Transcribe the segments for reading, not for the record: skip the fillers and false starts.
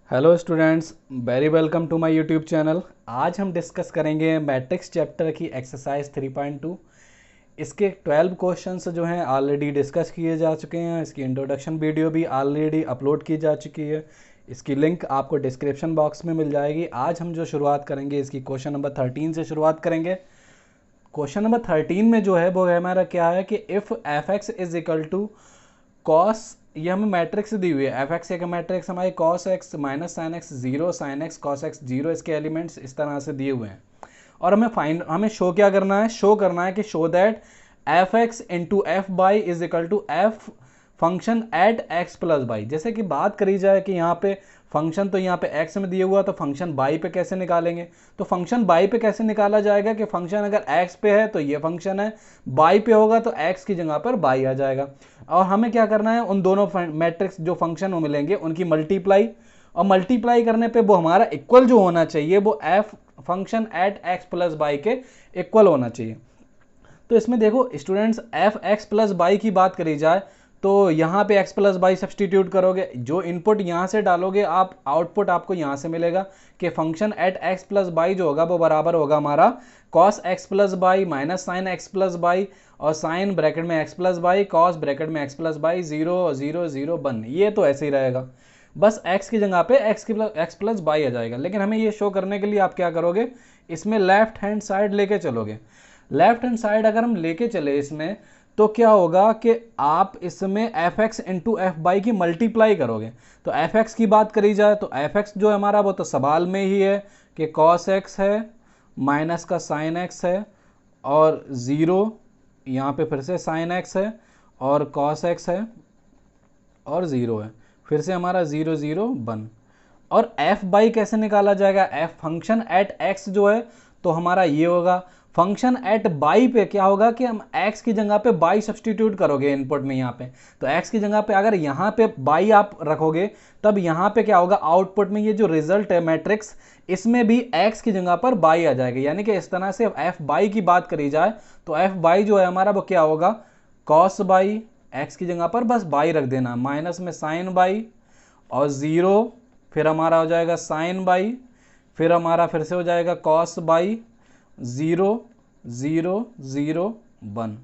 Hello students, very welcome to my YouTube channel. आज हम discuss करेंगे मैट्रिक्स चैप्टर की एक्सरसाइज 3.2। इसके 12 क्वेश्चंस जो हैं ऑलरेडी डिस्कस किए जा चुके हैं। इसकी इंट्रोडक्शन वीडियो भी ऑलरेडी अपलोड की जा चुकी है। इसकी लिंक आपको डिस्क्रिप्शन बॉक्स में मिल जाएगी। आज हम जो शुरुआत करेंगे इसकी क्वेश्चन नंबर 13 से शुरुआत करेंगे। क्वेश्चन नंबर 13 में जो है वो हमारा क्या है कि if F X is equal to cos, ये हमें मैट्रिक्स दी हुई है। एफ एक्स एक मैट्रिक्स हमारी cos X minus sine X zero, sine x cos X zero, इसके एलिमेंट्स इस तरह से दिए हुए हैं। और हमें शो क्या करना है, शो करना है कि show that F X into F Y is equal to F function at X plus Y. जैसे कि बात करी जाए कि यहाँ पे फंक्शन तो यहाँ पे एक्स में दिया हुआ, तो फंक्शन बाई पे कैसे निकालेंगे। तो फंक्शन बाई पे कैसे निकाला जाएगा कि फंक्शन अगर एक्स पे है तो ये फंक्शन है, बाई पे होगा तो एक्स की जगह पर बाई आ जाएगा। और हमें क्या करना है, उन दोनों मैट्रिक्स जो फंक्शन वो मिलेंगे उनकी मल्टीप्लाई, और मल्टीप्लाई करने पे वो हमारा इक्वल जो होना चाहिए वो F function at X plus by के इक्वल होना चाहिए। तो इसमें देखो students, F x plus by की बात करी जाए तो यहाँ पे x प्लस बाई सब्सटीट्यूट करोगे, जो इनपुट यहाँ से डालोगे आप आउटपुट आपको यहाँ से मिलेगा कि function at x plus y जो होगा वो बराबर होगा हमारा cos x plus y minus sine x plus y, और साइन ब्रैकेट में x plus y, cos bracket में x plus y, zero zero zero one. ये तो ऐसे ही रहेगा, बस x की जगह पे x प्लस बाई आ जाएगा। लेकिन हमें ये शो करने के लिए आप क्या करोगे, इसमें लेफ्ट हैंड साइड लेके चलोगे। लेफ्ट हैंड साइड अगर हम लेके चले इसमें तो क्या होगा कि आप इसमें F X into F by की मल्टीप्लाई करोगे। तो एफ एक्स की बात करी जाए तो एफ एक्स जो है हमारा वो तो सवाल में ही है कि कॉस एक्स है माइनस का साइन एक्स है और ज़ीरो, यहाँ पे फिर से साइन एक्स है और कॉस एक्स है और ज़ीरो है, फिर से हमारा ज़ीरो ज़ीरो वन। और एफ बाई कैसे निकाला जाएगा, एफ फंक्शन एट एक्स जो है तो हमारा ये होगा, फंक्शन एट बाई पे क्या होगा कि हम x की जगह पे बाई सब्सटीट्यूट करोगे इनपुट में यहाँ पे। तो x की जगह पे अगर यहाँ पे बाई आप रखोगे तब यहाँ पे क्या होगा, आउटपुट में ये जो रिजल्ट है मैट्रिक्स इसमें भी x की जगह पर बाई आ जाएगा। यानी कि इस तरह से f बाई की बात करी जाए तो f बाई जो है हमारा वो क्या होगा, कॉस बाई, x की जगह पर बस बाई रख देना, माइनस में साइन बाई और ज़ीरो, फिर हमारा हो जाएगा साइन बाई, फिर हमारा फिर से हो जाएगा cos by, zero zero zero one.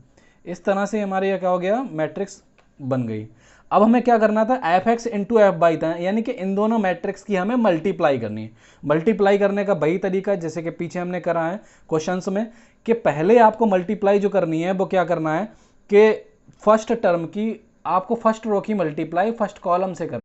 इस तरह से हमारे यहाँ क्या हो गया, मैट्रिक्स बन गई। अब हमें क्या करना था, F X into F by था, यानी कि इन दोनों मैट्रिक्स की हमें मल्टीप्लाई करनी है। मल्टीप्लाई करने का वही तरीका जैसे कि पीछे हमने करा है क्वेश्चंस में, कि पहले आपको मल्टीप्लाई जो करनी है वो क्या करना है कि फर्स्ट टर्म की आपको फर्स्ट रो की मल्टीप्लाई फर्स्ट कॉलम से करनी।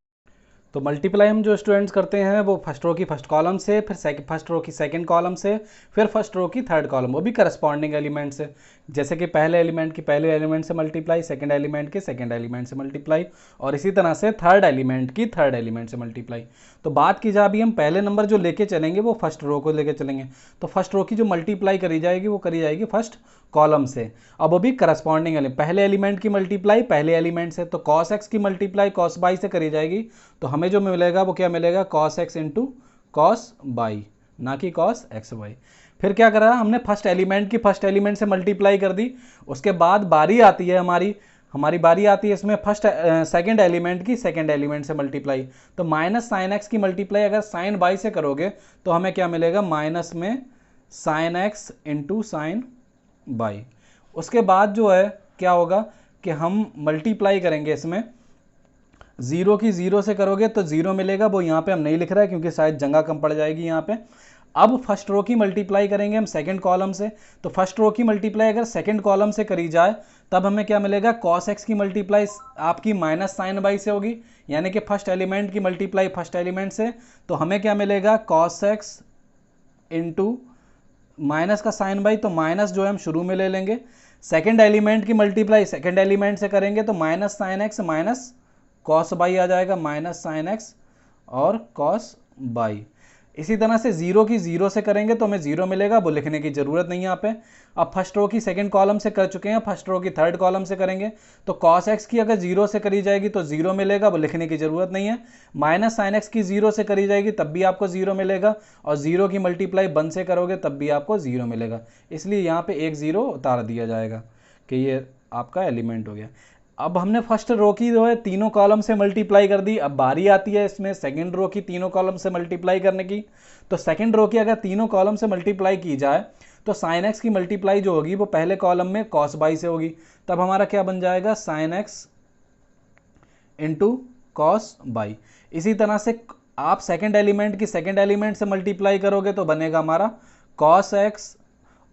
तो मल्टीप्लाई हम जो स्टूडेंट्स करते हैं वो फर्स्ट रो की फर्स्ट कॉलम से, फिर फर्स्ट रो की सेकंड कॉलम से, फिर फर्स्ट रो की थर्ड कॉलम, वो भी करस्पॉन्डिंग एलिमेंट से। जैसे कि पहले एलिमेंट की पहले एलिमेंट से मल्टीप्लाई, सेकंड एलिमेंट के सेकंड एलिमेंट से मल्टीप्लाई, और इसी तरह से थर्ड एलिमेंट की थर्ड एलिमेंट से मल्टीप्लाई। तो बात की जाए अभी हम पहले नंबर जो लेके चलेंगे वो फर्स्ट रो को लेके चलेंगे। तो फर्स्ट रो की जो मल्टीप्लाई करी जाएगी वो करी जाएगी फर्स्ट कॉलम से। अब वो भी करस्पॉन्डिंग एलिमेंट, पहले एलिमेंट की मल्टीप्लाई पहले एलिमेंट से, तो कॉस एक्स की मल्टीप्लाई कॉस बाई से करी जाएगी। तो हमें जो मिलेगा वो क्या मिलेगा, cos x into cos by, ना कि कॉस एक्स बाई। फिर क्या करा हमने, फर्स्ट एलिमेंट की फर्स्ट एलिमेंट से मल्टीप्लाई कर दी। उसके बाद बारी आती है हमारी बारी आती है इसमें फर्स्ट सेकंड एलिमेंट की सेकंड एलिमेंट से मल्टीप्लाई। तो माइनस साइन एक्स की मल्टीप्लाई अगर साइन बाई से करोगे तो हमें क्या मिलेगा, माइनस में sine x into sine by. उसके बाद जो है क्या होगा कि हम मल्टीप्लाई करेंगे इसमें, जीरो की जीरो से करोगे तो जीरो मिलेगा, वो यहाँ पे हम नहीं लिख रहा है क्योंकि शायद जगह कम पड़ जाएगी यहाँ पे। अब फर्स्ट रो की मल्टीप्लाई करेंगे हम सेकंड कॉलम से। तो फर्स्ट रो की मल्टीप्लाई अगर सेकंड कॉलम से करी जाए तब हमें क्या मिलेगा, कॉस एक्स की मल्टीप्लाई आपकी माइनस साइन बाई से होगी, यानी कि फर्स्ट एलिमेंट की मल्टीप्लाई फर्स्ट एलिमेंट से। तो हमें क्या मिलेगा, कॉस एक्स इंटू माइनस का साइन बाई, तो माइनस जो है हम शुरू में ले लेंगे। सेकंड एलिमेंट की मल्टीप्लाई सेकंड एलिमेंट से करेंगे तो minus sine x minus cos y आ जाएगा, माइनस साइन एक्स और कॉस बाई। इसी तरह से जीरो की जीरो से करेंगे तो हमें जीरो मिलेगा, वो लिखने की जरूरत नहीं है यहाँ पे। अब फर्स्ट रो की सेकंड कॉलम से कर चुके हैं, फर्स्ट रो की थर्ड कॉलम से करेंगे तो कॉस एक्स की अगर जीरो से करी जाएगी तो जीरो मिलेगा, वो लिखने की जरूरत नहीं है। माइनस साइन एक्स की जीरो से करी जाएगी तब भी आपको जीरो मिलेगा, और जीरो की मल्टीप्लाई वन से करोगे तब भी आपको जीरो मिलेगा। इसलिए यहाँ पे एक जीरो उतार दिया जाएगा कि ये आपका एलिमेंट हो गया। अब हमने फर्स्ट रो की जो है तीनों कॉलम से मल्टीप्लाई कर दी। अब बारी आती है इसमें सेकंड रो की तीनों कॉलम से मल्टीप्लाई करने की। तो सेकंड रो की अगर तीनों कॉलम से मल्टीप्लाई की जाए तो साइन एक्स की मल्टीप्लाई जो होगी वो पहले कॉलम में कॉस बाई से होगी। तब हमारा क्या बन जाएगा, sine x into cos y. इसी तरह से आप सेकंड एलिमेंट की सेकंड एलिमेंट से मल्टीप्लाई करोगे तो बनेगा हमारा कॉस एक्स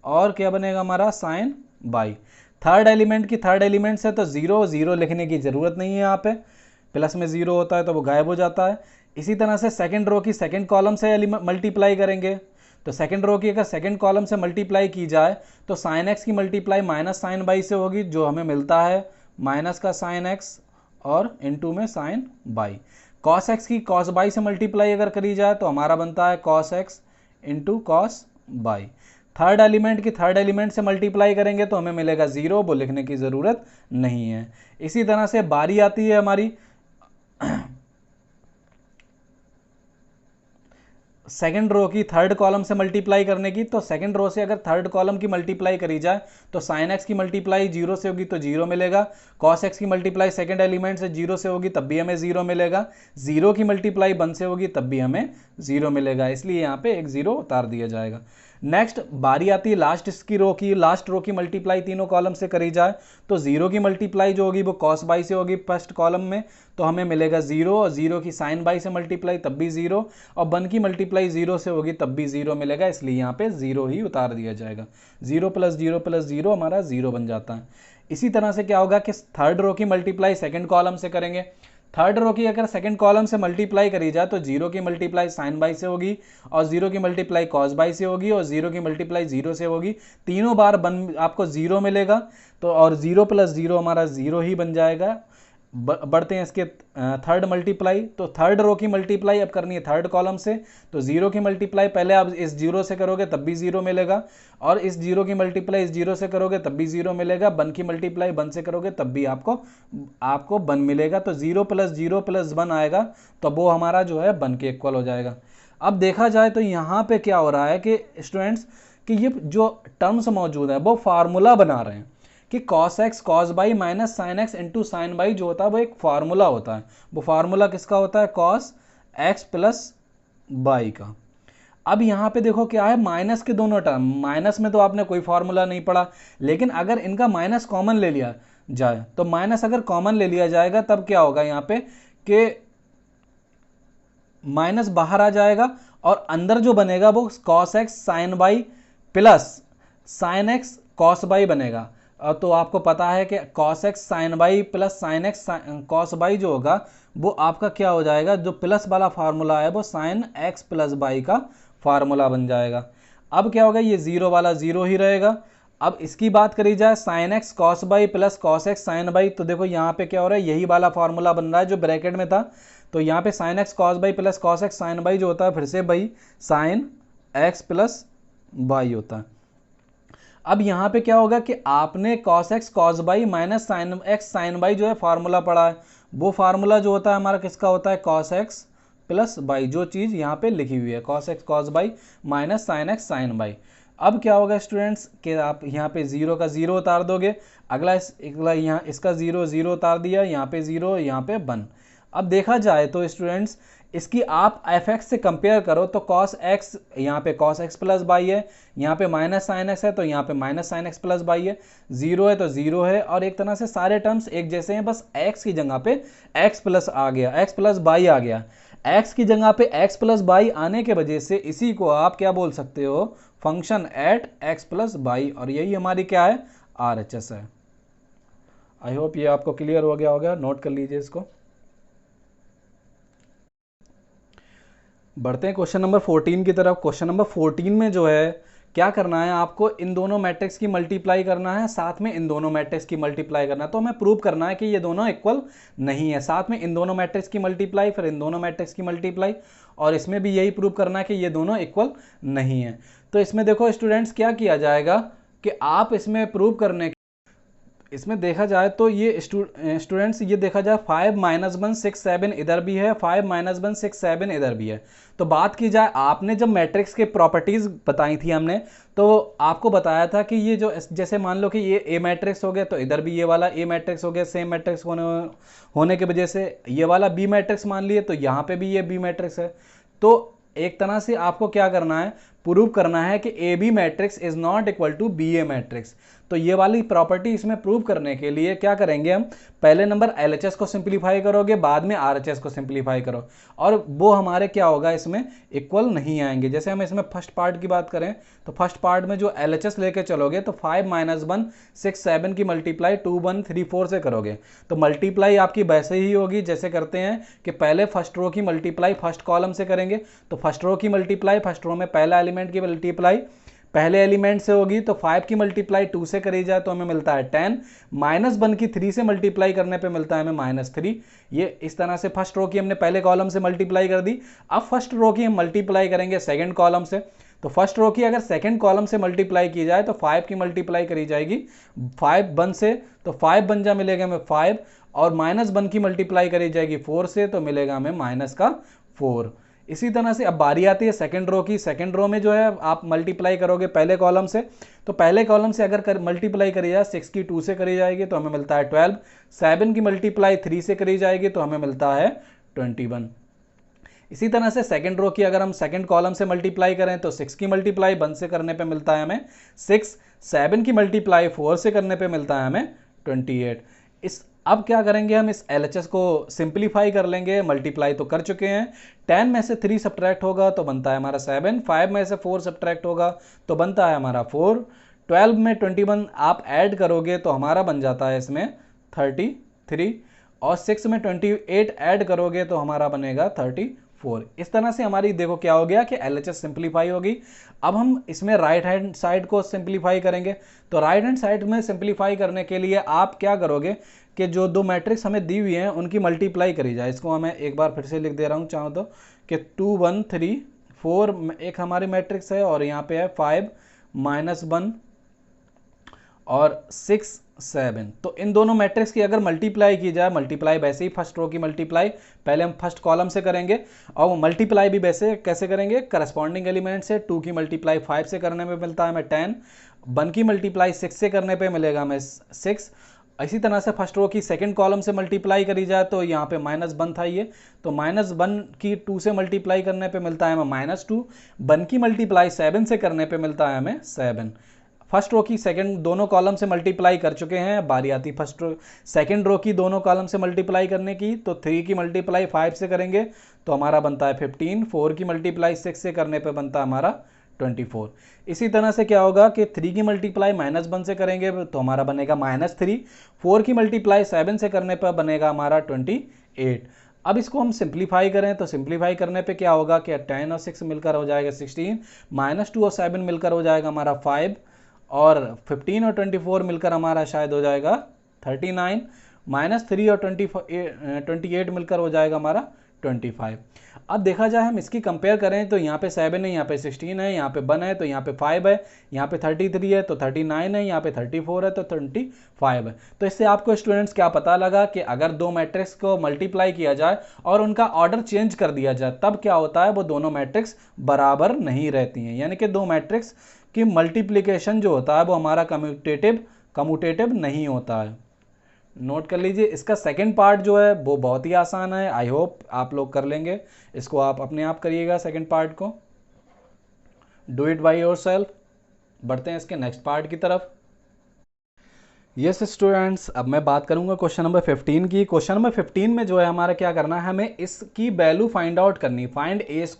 और क्या बनेगा हमारा साइन बाई। थर्ड एलिमेंट की थर्ड एलिमेंट से तो जीरो जीरो लिखने की जरूरत नहीं है, यहाँ पे प्लस में जीरो होता है तो वो गायब हो जाता है। इसी तरह से सेकंड रो की सेकंड कॉलम से मल्टीप्लाई करेंगे तो सेकंड रो की अगर सेकंड कॉलम से मल्टीप्लाई की जाए तो साइन एक्स की मल्टीप्लाई माइनस साइन बाई से होगी, जो हमें मिलता है माइनस का साइन एक्स और इनटू में साइन बाई। कॉस एक्स की कॉस बाई से मल्टीप्लाई अगर करी जाए तो हमारा बनता है cos x into cos by. Third element की थर्ड एलिमेंट से मल्टीप्लाई करेंगे तो हमें मिलेगा जीरो, वो लिखने की ज़रूरत नहीं है। इसी तरह से बारी आती है हमारी सेकंड रो की थर्ड कॉलम से मल्टीप्लाई करने की। तो सेकंड रो से अगर थर्ड कॉलम की मल्टीप्लाई करी जाए तो साइन एक्स की मल्टीप्लाई जीरो से होगी तो जीरो मिलेगा। कॉस एक्स की मल्टीप्लाई सेकंड एलिमेंट से जीरो से होगी तब भी हमें जीरो मिलेगा। जीरो की मल्टीप्लाई वन से होगी तब भी हमें जीरो मिलेगा, इसलिए यहाँ पे एक जीरो उतार दिया जाएगा। नेक्स्ट बारी आती है लास्ट इसकी रो की। लास्ट रो की मल्टीप्लाई तीनों कॉलम से करी जाए तो जीरो की मल्टीप्लाई जो होगी वो कॉस बाई से होगी फर्स्ट कॉलम में, तो हमें मिलेगा जीरो। और जीरो की साइन बाई से मल्टीप्लाई तब भी जीरो, और वन की मल्टीप्लाई जीरो से होगी तब भी जीरो मिलेगा, इसलिए यहाँ पे जीरो ही उतार दिया जाएगा। जीरो प्लस जीरो हमारा जीरो बन जाता है। इसी तरह से क्या होगा कि थर्ड रो की मल्टीप्लाई सेकंड कॉलम से करेंगे। थर्ड रो की अगर सेकंड कॉलम से मल्टीप्लाई करी जाए तो जीरो की मल्टीप्लाई साइन बाई से होगी और जीरो की मल्टीप्लाई कॉस बाई से होगी और जीरो की मल्टीप्लाई जीरो से होगी। तीनों बार आपको जीरो मिलेगा, तो और जीरो प्लस जीरो हमारा जीरो ही बन जाएगा। बढ़ते हैं इसके थर्ड मल्टीप्लाई। तो थर्ड रो की मल्टीप्लाई अब करनी है थर्ड कॉलम से, तो जीरो की मल्टीप्लाई पहले आप इस जीरो से करोगे तब भी जीरो मिलेगा, और इस जीरो की मल्टीप्लाई इस जीरो से करोगे तब भी जीरो मिलेगा। वन की मल्टीप्लाई वन से करोगे तब भी आपको वन मिलेगा। तो जीरो प्लस वन आएगा तो वो हमारा जो है वन के इक्वल हो जाएगा। अब देखा जाए तो यहाँ पे क्या हो रहा है कि स्टूडेंट्स कि ये जो टर्म्स मौजूद है वो फार्मूला बना रहे हैं कि cos x cos y minus sine x into sine y जो होता है वो एक फार्मूला होता है। वो फार्मूला किसका होता है, cos x प्लस बाई का। अब यहाँ पे देखो क्या है, माइनस के दोनों टर्म, माइनस में तो आपने कोई फार्मूला नहीं पढ़ा, लेकिन अगर इनका माइनस कॉमन ले लिया जाए तो माइनस अगर कॉमन ले लिया जाएगा तब क्या होगा यहाँ पे कि माइनस बाहर आ जाएगा और अंदर जो बनेगा वो cos x sine y plus sine x cos y बनेगा। तो आपको पता है कि cos x sine y plus sine x cos y जो होगा वो आपका क्या हो जाएगा, जो प्लस वाला फार्मूला है वो साइन एक्स प्लस बाई का फार्मूला बन जाएगा। अब क्या होगा, ये जीरो वाला जीरो ही रहेगा। अब इसकी बात करी जाए sine x cos y plus cos x sine y, तो देखो यहाँ पे क्या हो रहा है, यही वाला फार्मूला बन रहा है जो ब्रैकेट में था। तो यहाँ पे sine x cos y plus cos x sine y जो होता है फिर से भाई साइन एक्स प्लस बाई होता है। अब यहाँ पे क्या होगा कि आपने cos x cos y minus sine x sine y जो है फार्मूला पढ़ा है, वो फार्मूला जो होता है हमारा किसका होता है, cos x प्लस बाई, जो चीज़ यहाँ पे लिखी हुई है cos x cos y minus sine x sine y. अब क्या होगा स्टूडेंट्स कि आप यहाँ पे जीरो का जीरो उतार दोगे, अगला यहाँ इसका जीरो जीरो उतार दिया, यहाँ पे जीरो यहाँ पे वन। अब देखा जाए तो स्टूडेंट्स इसकी आप एफ एक्स से कंपेयर करो तो cos x यहाँ पे cos x प्लस बाई है, यहाँ पे माइनस साइन एक्स है तो यहाँ पे minus sine x plus by है, जीरो है तो जीरो है, और एक तरह से सारे टर्म्स एक जैसे हैं, बस x की जगह पे x प्लस आ गया, x प्लस बाई आ गया। x की जगह पे x प्लस बाई आने के वजह से इसी को आप क्या बोल सकते हो, function at x plus y, और यही हमारी क्या है, RHS है। आई होप ये आपको क्लियर हो गया होगा, नोट कर लीजिए इसको। बढ़ते हैं क्वेश्चन नंबर 14 की तरफ। क्वेश्चन नंबर 14 में जो है क्या करना है, आपको इन दोनों मैट्रिक्स की मल्टीप्लाई करना है, साथ में इन दोनों मैट्रिक्स की मल्टीप्लाई करना है। तो हमें प्रूव करना है कि ये दोनों इक्वल नहीं है, साथ में इन दोनों मैट्रिक्स की मल्टीप्लाई, फिर इन दोनों मैट्रिक्स की मल्टीप्लाई, और इसमें भी यही प्रूव करना है कि ये दोनों इक्वल नहीं है। तो इसमें देखो स्टूडेंट्स क्या किया जाएगा कि आप इसमें प्रूव करने इसमें देखा जाए तो ये स्टूडेंट्स ये देखा जाए 5 - 1 6 7 इधर भी है, 5 - 1 6 7 इधर भी है। तो बात की जाए, आपने जब मैट्रिक्स के प्रॉपर्टीज बताई थी हमने, तो आपको बताया था कि ये जो जैसे मान लो कि ये ए मैट्रिक्स हो गया, तो इधर भी ये वाला ए मैट्रिक्स हो गया, सेम मैट्रिक्स होने की वजह से ये वाला बी मैट्रिक्स मान लिए, तो यहाँ पे भी ये बी मैट्रिक्स है। तो एक तरह से आपको क्या करना है, प्रूव करना है कि A B matrix is not equal to B A matrix. तो ये वाली प्रॉपर्टी इसमें प्रूव करने के लिए क्या करेंगे हम, पहले नंबर एलएचएस को सिंप्लीफाई करोगे, बाद में आरएचएस को सिंप्लीफाई करो, और वो हमारे क्या होगा, इसमें इक्वल नहीं आएंगे। जैसे हम इसमें फर्स्ट पार्ट की बात करें, तो फर्स्ट पार्ट में जो एलएचएस लेके चलोगे, तो 5 - 1 6 7 की मल्टीप्लाई 2 1 3 4 से करोगे, तो मल्टीप्लाई आपकी वैसे ही होगी जैसे करते हैं कि पहले फर्स्ट रो की मल्टीप्लाई फर्स्ट कॉलम से करेंगे। तो फर्स्ट रो की मल्टीप्लाई, फर्स्ट रो में पहला एलिमेंट की मल्टीप्लाई पहले एलिमेंट से होगी, तो 5 की मल्टीप्लाई 2 से करी जाए तो हमें मिलता है 10, -1 की 3 से मल्टीप्लाई करने पे मिलता है हमें -3। ये इस तरह से फर्स्ट रो की हमने पहले कॉलम से मल्टीप्लाई कर दी। अब फर्स्ट रो की हम मल्टीप्लाई करेंगे सेकंड कॉलम से। तो फर्स्ट रो की अगर सेकंड कॉलम से मल्टीप्लाई की जाए तो 5 की मल्टीप्लाई करी जाएगी 5 1 से, तो 5 बन जा मिलेगा हमें 5, और -1 की मल्टीप्लाई करी जाएगी 4 से, तो मिलेगा हमें -4। इसी तरह से अब बारी आती है सेकंड रो की। सेकंड रो में जो है आप मल्टीप्लाई करोगे पहले कॉलम से, तो पहले कॉलम से अगर मल्टीप्लाई करी जाए 6 की 2 से करी जाएगी तो हमें मिलता है 12, 7 की मल्टीप्लाई 3 से करी जाएगी तो हमें मिलता है 21। इसी तरह से सेकंड रो की अगर हम सेकंड कॉलम से मल्टीप्लाई करें तो 6 की मल्टीप्लाई 1 से करने पे मिलता है हमें 6, 7 की मल्टीप्लाई 4 से करने पे मिलता है हमें 28। इस अब क्या करेंगे, हम इस एलएचएस को सिंप्लीफाई कर लेंगे। मल्टीप्लाई तो कर चुके हैं, 10 में से 3 सब्ट्रैक्ट होगा तो बनता है हमारा 7, 5 में से 4 सब्ट्रैक्ट होगा तो बनता है हमारा 4, 12 में 21 आप ऐड करोगे तो हमारा बन जाता है इसमें 33, और 6 में 28 ऐड करोगे तो हमारा बनेगा 34। इस तरह से हमारी देखो क्या हो गया कि एलएचएस सिंप्लीफाई होगी। अब हम इसमें राइट हैंड साइड को सिंप्लीफाई करेंगे। तो राइट हैंड साइड में सिंप्लीफाई करने के लिए आप क्या करोगे कि जो दो मैट्रिक्स हमें दी हुई हैं उनकी मल्टीप्लाई करी जाए। इसको मैं एक बार फिर से लिख दे रहा हूँ चाहो तो, कि 2 1 3 4 एक हमारी मैट्रिक्स है, और यहाँ पे है 5 -1 और 6 7। तो इन दोनों मैट्रिक्स की अगर मल्टीप्लाई की जाए, मल्टीप्लाई वैसे ही फर्स्ट रो की मल्टीप्लाई पहले हम फर्स्ट कॉलम से करेंगे, और वो मल्टीप्लाई भी वैसे कैसे करेंगे, करस्पॉन्डिंग एलिमेंट से। 2 की मल्टीप्लाई 5 से करने में मिलता है हमें 10, 1 की मल्टीप्लाई 6 से करने पे मिलेगा हमें 6। इसी तरह से फर्स्ट रो की सेकंड कॉलम से मल्टीप्लाई करी जाए तो यहाँ पे -1 था ये, तो -1 की 2 से मल्टीप्लाई करने पे मिलता है हमें -2, 1 की मल्टीप्लाई 7 से करने पे मिलता है हमें 7। फर्स्ट रो की सेकंड दोनों कॉलम से मल्टीप्लाई कर चुके हैं, बारी आती फर्स्ट रो सेकंड रो की दोनों कॉलम से मल्टीप्लाई करने की। तो 3 की मल्टीप्लाई 5 से करेंगे तो हमारा बनता है 15, 4 की मल्टीप्लाई 6 से करने पे बनता है हमारा 24। इसी तरह से क्या होगा कि 3 की मल्टीप्लाई -1 से करेंगे तो हमारा बनेगा -3, 4 की मल्टीप्लाई 7 से करने पर बनेगा हमारा 28। अब इसको हम सिंप्लीफाई करें तो सिंप्लीफाई करने पे क्या होगा कि 10 और 6 मिलकर हो जाएगा 16, -2 और 7 मिलकर हो जाएगा हमारा 5, और 15 और 24 मिलकर हमारा शायद हो जाएगा 39, -3 और 28 मिलकर हो जाएगा हमारा 25। अब देखा जाए हम इसकी कंपेयर करें तो यहाँ पे 7 है, यहाँ पे 16 है, यहाँ पे 1 है तो यहाँ पे 5 है, यहाँ पे 33 है तो 39 है, यहाँ पे 34 है तो 25 है। तो इससे आपको स्टूडेंट्स क्या पता लगा कि अगर दो मैट्रिक्स को मल्टीप्लाई किया जाए और उनका ऑर्डर चेंज कर दिया जाए तब क्या होता है, वो दोनों मैट्रिक्स बराबर नहीं रहती हैं। यानी कि दो मैट्रिक्स की मल्टीप्लिकेशन जो होता है वो हमारा कम्यूटेटिव नहीं होता है। नोट कर लीजिए, इसका सेकंड पार्ट जो है वो बहुत ही आसान है। आई होप आप लोग कर लेंगे, इसको आप अपने आप करिएगा सेकंड पार्ट को, डू इट बाय योरसेल्फ। बढ़ते हैं इसके नेक्स्ट पार्ट की तरफ। यस स्टूडेंट्स, अब मैं बात करूंगा क्वेश्चन नंबर 15 की। क्वेश्चन नंबर 15 में जो है हमारा क्या करना है, हमें इसकी वैल्यू फाइंड आउट करनी। Find a² -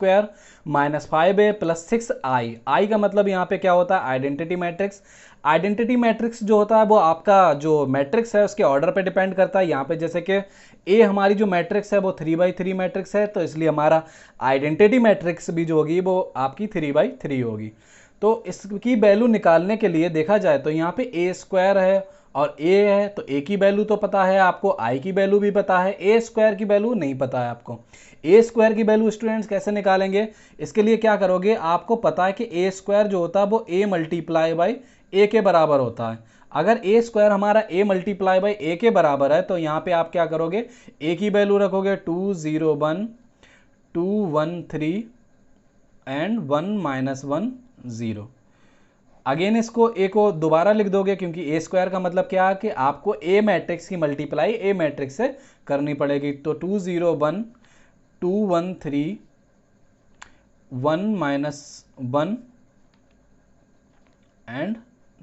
5a + 6i। आई का मतलब यहाँ पे क्या होता है, आइडेंटिटी मैट्रिक्स। आइडेंटिटी मैट्रिक्स जो होता है वो आपका जो मैट्रिक्स है उसके ऑर्डर पे डिपेंड करता है। यहाँ पे जैसे कि ए हमारी जो मैट्रिक्स है वो 3×3 मैट्रिक्स है, तो इसलिए हमारा आइडेंटिटी मैट्रिक्स भी जो होगी वो आपकी 3×3 होगी। तो इसकी वैल्यू निकालने के लिए देखा जाए तो यहाँ पे a² है और a है, तो a की वैल्यू तो पता है आपको, i की वैल्यू भी पता है, a² की वैल्यू नहीं पता है आपको। a² की वैल्यू स्टूडेंट्स कैसे निकालेंगे, इसके लिए क्या करोगे, आपको पता है कि a² जो होता है वो a × a के बराबर होता है। अगर ए स्क्वायर हमारा ए मल्टीप्लाई बाई ए के बराबर है तो यहाँ पे आप क्या करोगे, ए की वैल्यू रखोगे 201, 213 एंड 1 - 1 0। अगेन इसको ए को दोबारा लिख दोगे, क्योंकि ए स्क्वायर का मतलब क्या है कि आपको ए मैट्रिक्स की मल्टीप्लाई ए मैट्रिक्स से करनी पड़ेगी। तो 201, 213, 1 - 1 एंड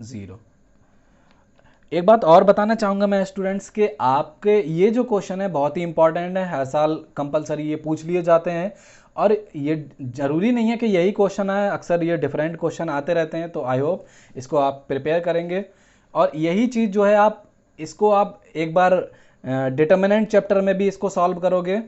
0। एक बात और बताना चाहूँगा मैं स्टूडेंट्स के, आपके ये जो क्वेश्चन है बहुत ही इंपॉर्टेंट है, हर साल कंपलसरी ये पूछ लिए जाते हैं, और ये ज़रूरी नहीं है कि यही क्वेश्चन आए, अक्सर ये डिफरेंट क्वेश्चन आते रहते हैं। तो आई होप इसको आप प्रिपेयर करेंगे, और यही चीज़ जो है आप इसको आप एक बार डिटर्मिनेंट चैप्टर में भी इसको सॉल्व करोगे,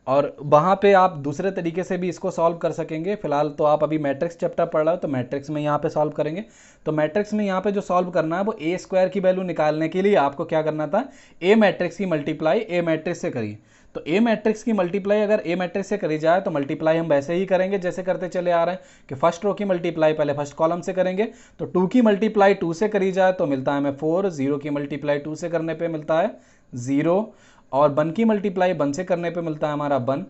और वहाँ पे आप दूसरे तरीके से भी इसको सॉल्व कर सकेंगे। फिलहाल तो आप अभी मैट्रिक्स चैप्टर पढ़ रहे हो, तो मैट्रिक्स में यहाँ पे सॉल्व करेंगे। तो मैट्रिक्स में यहाँ पे जो सॉल्व करना है वो ए स्क्वायर की वैल्यू निकालने के लिए आपको क्या करना था, ए मैट्रिक्स की मल्टीप्लाई ए मैट्रिक्स से करी। तो ए मैट्रिक्स की मल्टीप्लाई अगर ए मैट्रिक्स से करी जाए तो मल्टीप्लाई हम वैसे ही करेंगे जैसे करते चले आ रहे हैं कि फर्स्ट रो की मल्टीप्लाई पहले फर्स्ट कॉलम से करेंगे। तो 2 की मल्टीप्लाई 2 से करी जाए तो मिलता है हमें 4, 0 की मल्टीप्लाई 2 से करने पे मिलता है 0, और 1 की मल्टीप्लाई 1 से करने पे मिलता है हमारा 1।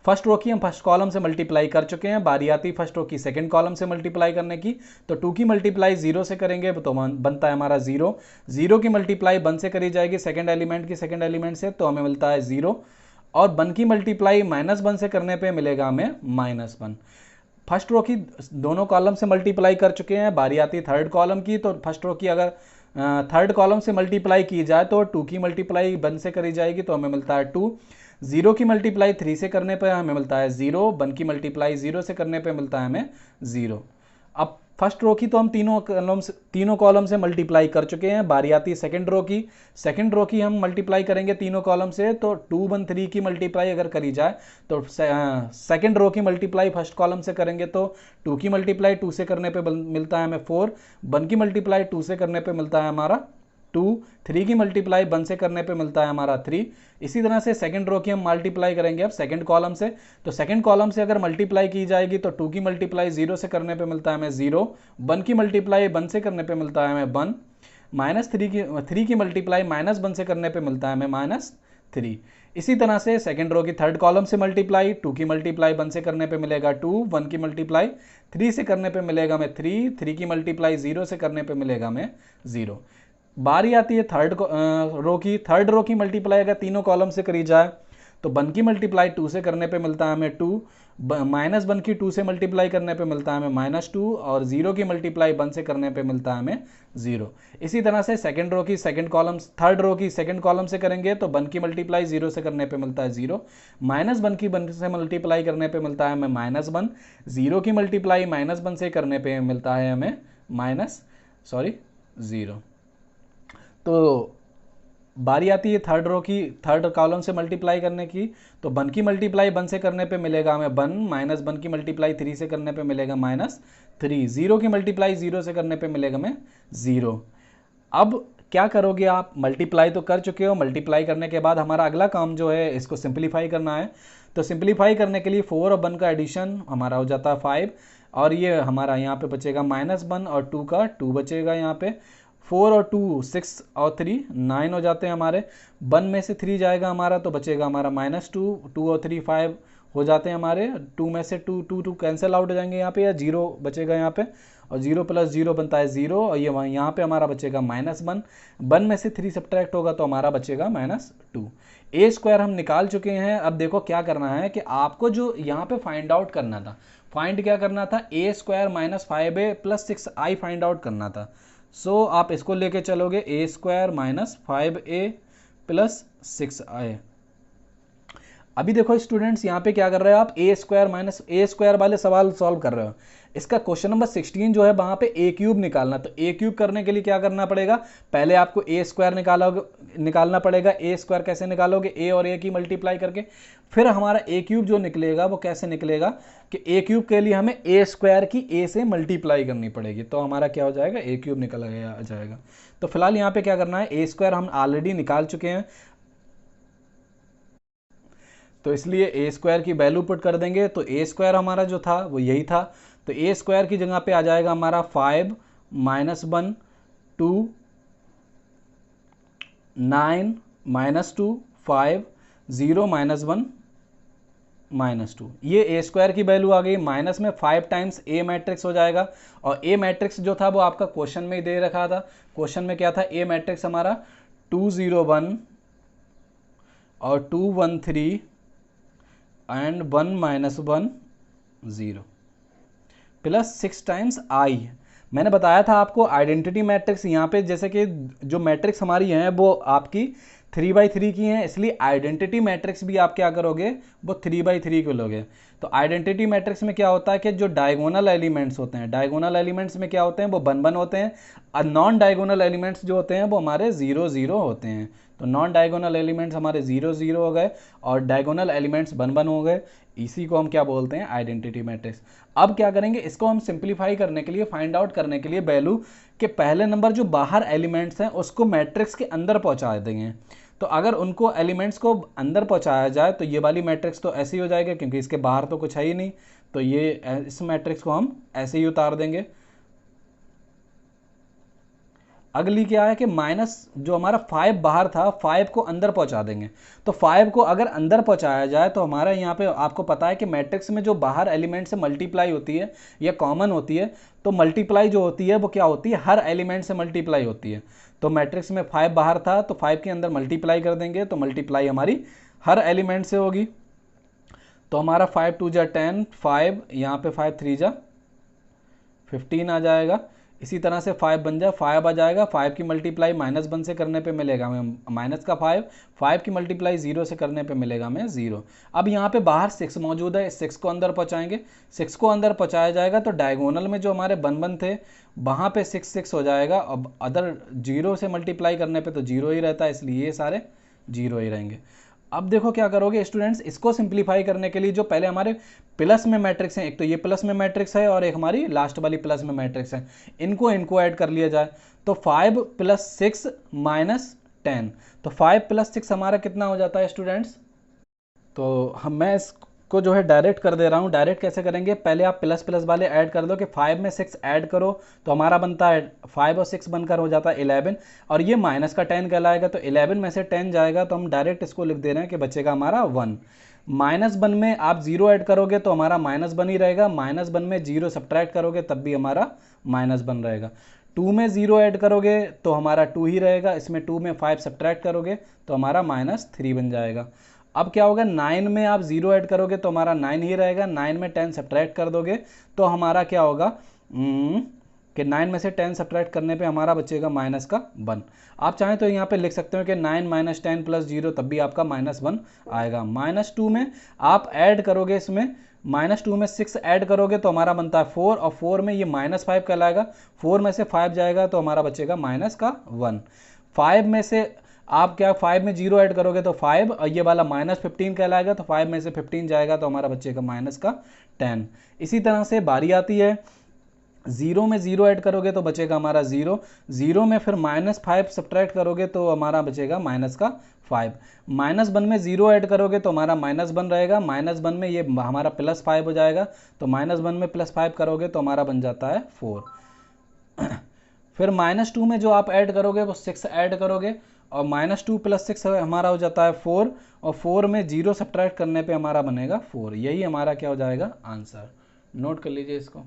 फर्स्ट रो की हम फर्स्ट कॉलम से मल्टीप्लाई कर चुके हैं, बारी आती फर्स्ट रो की सेकंड कॉलम से मल्टीप्लाई करने की। तो 2 की मल्टीप्लाई 0 से करेंगे तो बनता है हमारा 0, 0 की मल्टीप्लाई 1 से करी जाएगी सेकंड एलिमेंट की सेकंड एलिमेंट से, तो हमें मिलता है 0, और 1 की मल्टीप्लाई -1 से करने पे मिलेगा हमें -1। फर्स्ट रो की दोनों कॉलम से मल्टीप्लाई कर चुके हैं, बारी आती है थर्ड कॉलम की। तो फर्स्ट रो की अगर थर्ड कॉलम से मल्टीप्लाई की जाए तो 2 की मल्टीप्लाई 1 से करी जाएगी तो हमें मिलता है 2, 0 की मल्टीप्लाई 3 से करने पर हमें मिलता है 0, 1 की मल्टीप्लाई 0 से करने पे मिलता है हमें 0। अब फर्स्ट रो की तो हम तीनों कॉलम से मल्टीप्लाई कर चुके हैं, बारी आती है सेकंड रो की हम मल्टीप्लाई करेंगे तीनों कॉलम से। तो 2, 1, 3 की मल्टीप्लाई अगर करी जाए तो सेकंड रो की मल्टीप्लाई फर्स्ट कॉलम से करेंगे तो 2 की मल्टीप्लाई 2 से करने पे मिलता है हमें 4, 1 की मल्टीप्लाई 2 से करने पे मिलता है हमारा 2, 3 की मल्टीप्लाई 1 से करने पे मिलता है हमारा 3। इसी तरह से सेकंड रो की हम मल्टीप्लाई करेंगे अब सेकंड कॉलम से। तो सेकंड कॉलम से अगर मल्टीप्लाई की जाएगी तो 2 की मल्टीप्लाई 0 से करने पे मिलता है हमें 0, 1 की मल्टीप्लाई 1 से करने पे मिलता है हमें 1, -3 की मल्टीप्लाई -1 से करने पे मिलता है हमें -3। इसी तरह से सेकंड रो की थर्ड कॉलम से मल्टीप्लाई, 2 की मल्टीप्लाई 1 से करने पे मिलेगा 2, 1 की मल्टीप्लाई 3 से करने पे मिलेगा हमें 3, 3 की मल्टीप्लाई 0 से करने पे मिलेगा हमें 0। बारी आती है थर्ड रो की मल्टीप्लाई अगर तीनों कॉलम से करी जाए तो 1 की मल्टीप्लाई 2 से करने पे मिलता है हमें 2, -1 की 2 से मल्टीप्लाई करने पे मिलता है हमें -2, और 0 की मल्टीप्लाई 1 से करने पे मिलता है हमें 0। इसी तरह से थर्ड रो की सेकंड कॉलम से करेंगे तो 1 की मल्टीप्लाई 0 से करने पे मिलता है 0, -1 की 1 से मल्टीप्लाई करने पे मिलता है हमें -1, 0 की मल्टीप्लाई -1 से करने पे मिलता है हमें 0। तो बारी आती है थर्ड रो की थर्ड कॉलम से मल्टीप्लाई करने की। तो 1 की मल्टीप्लाई 1 से करने पे मिलेगा हमें 1, -1 की मल्टीप्लाई 3 से करने पे मिलेगा -3, 0 की मल्टीप्लाई 0 से करने पे मिलेगा हमें 0। अब क्या करोगे आप, मल्टीप्लाई तो कर चुके हो, मल्टीप्लाई करने के बाद हमारा अगला काम जो है इसको सिंप्लीफाई करना है। तो सिंप्लीफाई करने के लिए 4 और 1 का एडिशन हमारा हो जाता है 5, और ये हमारा यहाँ पे बचेगा -1 और 2 का 2 बचेगा यहाँ पे। 4 और 2 6 और 3 9 हो जाते हैं हमारे, 1 में से 3 जाएगा हमारा तो बचेगा हमारा -2, 2 और 3 5 हो जाते हैं हमारे, 2 में से 2 कैंसिल आउट हो जाएंगे यहाँ पे, या 0 बचेगा यहाँ पे, और 0 + 0 बनता है 0, और ये यहाँ पे हमारा बचेगा -1, 1 में से 3 सब्ट्रैक्ट होगा तो हमारा बचेगा -2। ए स्क्वायर हम निकाल चुके हैं। अब देखो क्या करना है कि आपको जो यहाँ पे फाइंड आउट करना था, क्या करना था, ए square -5a + 6i find out करना था। सो आप इसको लेके चलोगे, ए स्क्वायर -5a + 6i। अभी देखो स्टूडेंट्स यहाँ पे क्या कर रहे हो आप, ए स्क्वायर वाले सवाल सॉल्व कर रहे हो। इसका क्वेश्चन नंबर 16 जो है वहाँ पे ए क्यूब निकालना। तो ए क्यूब करने के लिए क्या करना पड़ेगा, पहले आपको ए स्क्वायर निकालना पड़ेगा। ए स्क्वायर कैसे निकालोगे, ए और ए की मल्टीप्लाई करके। फिर हमारा ए क्यूब जो निकलेगा वो कैसे निकलेगा कि ए क्यूब के लिए हमें ए स्क्वायर की ए से मल्टीप्लाई करनी पड़ेगी, तो हमारा क्या हो जाएगा, ए क्यूब निकल जाएगा। तो फिलहाल यहाँ पे क्या करना है, ए स्क्वायर हम ऑलरेडी निकाल चुके हैं, तो इसलिए ए स्क्वायर की वैल्यू पुट कर देंगे। तो ए स्क्वायर हमारा जो था वो यही था, तो ए स्क्वायर की जगह पे आ जाएगा हमारा 5 -1 2 9 -2 5 0 -1 -2, ये ए स्क्वायर की वैल्यू आ गई। माइनस में 5 टाइम्स ए मैट्रिक्स हो जाएगा, और ए मैट्रिक्स जो था वो आपका क्वेश्चन में ही दे रखा था। क्वेश्चन में क्या था, ए मैट्रिक्स हमारा 2 0 1 और 2 1 3 एंड 1 -1 0 प्लस 6 टाइम्स आई। मैंने बताया था आपको आइडेंटिटी मैट्रिक्स यहाँ पे, जैसे कि जो मैट्रिक्स हमारी हैं वो आपकी 3/3 की हैं, इसलिए आइडेंटिटी मैट्रिक्स भी आप क्या करोगे, वो 3/3 को लोगे। तो आइडेंटिटी मैट्रिक्स में क्या होता है कि जो डायगोनल एलिमेंट्स होते हैं, डायगोनल एलिमेंट्स में क्या होते हैं, वो 1 1 होते हैं, और नॉन डायगोनल एलिमेंट्स जो होते हैं वो हमारे 0 0 होते हैं। तो नॉन डायगोनल एलिमेंट्स हमारे 0 0 हो गए और डायगोनल एलिमेंट्स 1 1 हो गए। इसी को हम क्या बोलते हैं, आइडेंटिटी मैट्रिक्स। अब क्या करेंगे, इसको हम सिंप्लीफाई करने के लिए, फाइंड आउट करने के लिए वैल्यू के पहले नंबर जो बाहर एलिमेंट्स हैं उसको मैट्रिक्स के अंदर पहुंचा देंगे। तो अगर उनको एलिमेंट्स को अंदर पहुंचाया जाए तो ये वाली मैट्रिक्स तो ऐसे ही हो जाएगा, क्योंकि इसके बाहर तो कुछ है ही नहीं। तो ये इस मैट्रिक्स को हम ऐसे ही उतार देंगे। अगली क्या है कि माइनस जो हमारा 5 बाहर था, 5 को अंदर पहुंचा देंगे। तो 5 को अगर अंदर पहुंचाया जाए तो हमारा यहाँ पे आपको पता है कि मैट्रिक्स में जो बाहर एलिमेंट से मल्टीप्लाई होती है या कॉमन होती है, तो मल्टीप्लाई जो होती है वो क्या होती है, हर एलिमेंट से मल्टीप्लाई होती है। तो मैट्रिक्स में 5 बाहर था तो 5 के अंदर मल्टीप्लाई कर देंगे, तो मल्टीप्लाई हमारी हर एलिमेंट से होगी। तो हमारा 5 2 जा 10, 5 यहाँ पे 5 3 जा 15 आ जाएगा। इसी तरह से 5 बन जाए 5 आ जाएगा। 5 की मल्टीप्लाई -1 से करने पे मिलेगा हमें माइनस का 5, 5 की मल्टीप्लाई 0 से करने पे मिलेगा हमें 0। अब यहाँ पे बाहर 6 मौजूद है, 6 को अंदर पहुँचाएंगे। 6 को अंदर पहुँचाया जाएगा तो डायगोनल में जो हमारे 1 1 थे वहाँ पे 6 6 हो जाएगा। अब अदर 0 से मल्टीप्लाई करने पे तो 0 ही रहता है, इसलिए ये सारे 0 ही रहेंगे। अब देखो क्या करोगे स्टूडेंट्स, इसको सिंप्लीफाई करने के लिए जो पहले हमारे प्लस में मैट्रिक्स हैं, एक तो ये प्लस में मैट्रिक्स है और एक हमारी लास्ट वाली प्लस में मैट्रिक्स है, इनको ऐड कर लिया जाए। तो 5 + 6 - 10, तो 5 + 6 हमारा कितना हो जाता है स्टूडेंट्स। तो मैं इसको जो है डायरेक्ट कर दे रहा हूँ। डायरेक्ट कैसे करेंगे, पहले आप प्लस प्लस वाले ऐड कर दो कि 5 में 6 ऐड करो तो हमारा बनता है 5 और 6 बनकर हो जाता है 11, और ये माइनस का 10 कहलाएगा। तो 11 में से 10 जाएगा तो हम डायरेक्ट इसको लिख दे रहे हैं कि बचेगा हमारा 1। -1 में आप 0 ऐड करोगे तो हमारा -1 ही रहेगा। -1 में 0 सब्ट्रैक्ट करोगे तब भी हमारा -1 रहेगा। 2 में 0 ऐड करोगे तो हमारा 2 ही रहेगा। इसमें 2 में 5 सब्ट्रैक्ट करोगे तो हमारा -3 बन जाएगा। अब क्या होगा, 9 में आप 0 ऐड करोगे तो हमारा 9 ही रहेगा। 9 में 10 सब्ट्रैक्ट कर दोगे तो हमारा क्या होगा कि 9 में से 10 सब्ट्रैक्ट करने पे हमारा बचेगा -1। आप चाहें तो यहाँ पे लिख सकते हो कि 9 - 10 + 0, तब भी आपका -1 आएगा। -2 में आप ऐड करोगे, इसमें -2 में 6 ऐड करोगे तो हमारा बनता है 4, और 4 में ये -5 कहलाएगा। 4 में से 5 जाएगा तो हमारा बचेगा -1। 5 में से आप क्या 5 में 0 ऐड करोगे तो 5, और ये वाला -15 कहलाएगा। तो 5 में से 15 जाएगा तो हमारा बचेगा -10। इसी तरह से बारी आती है 0 में 0 ऐड करोगे तो बचेगा हमारा 0। 0 में फिर -5 सब्ट्रैक्ट करोगे तो हमारा बचेगा -5। -1 में 0 ऐड करोगे तो हमारा -1 रहेगा। -1 में ये हमारा +5 हो जाएगा। तो -1 में +5 करोगे तो हमारा बन जाता है 4। फिर -2 में जो आप ऐड करोगे वो 6 ऐड करोगे, और -2 + 6 हमारा हो जाता है 4, और 4 में 0 सब्ट्रैक्ट करने पे हमारा बनेगा 4। यही हमारा क्या हो जाएगा, आंसर। नोट कर लीजिए इसको।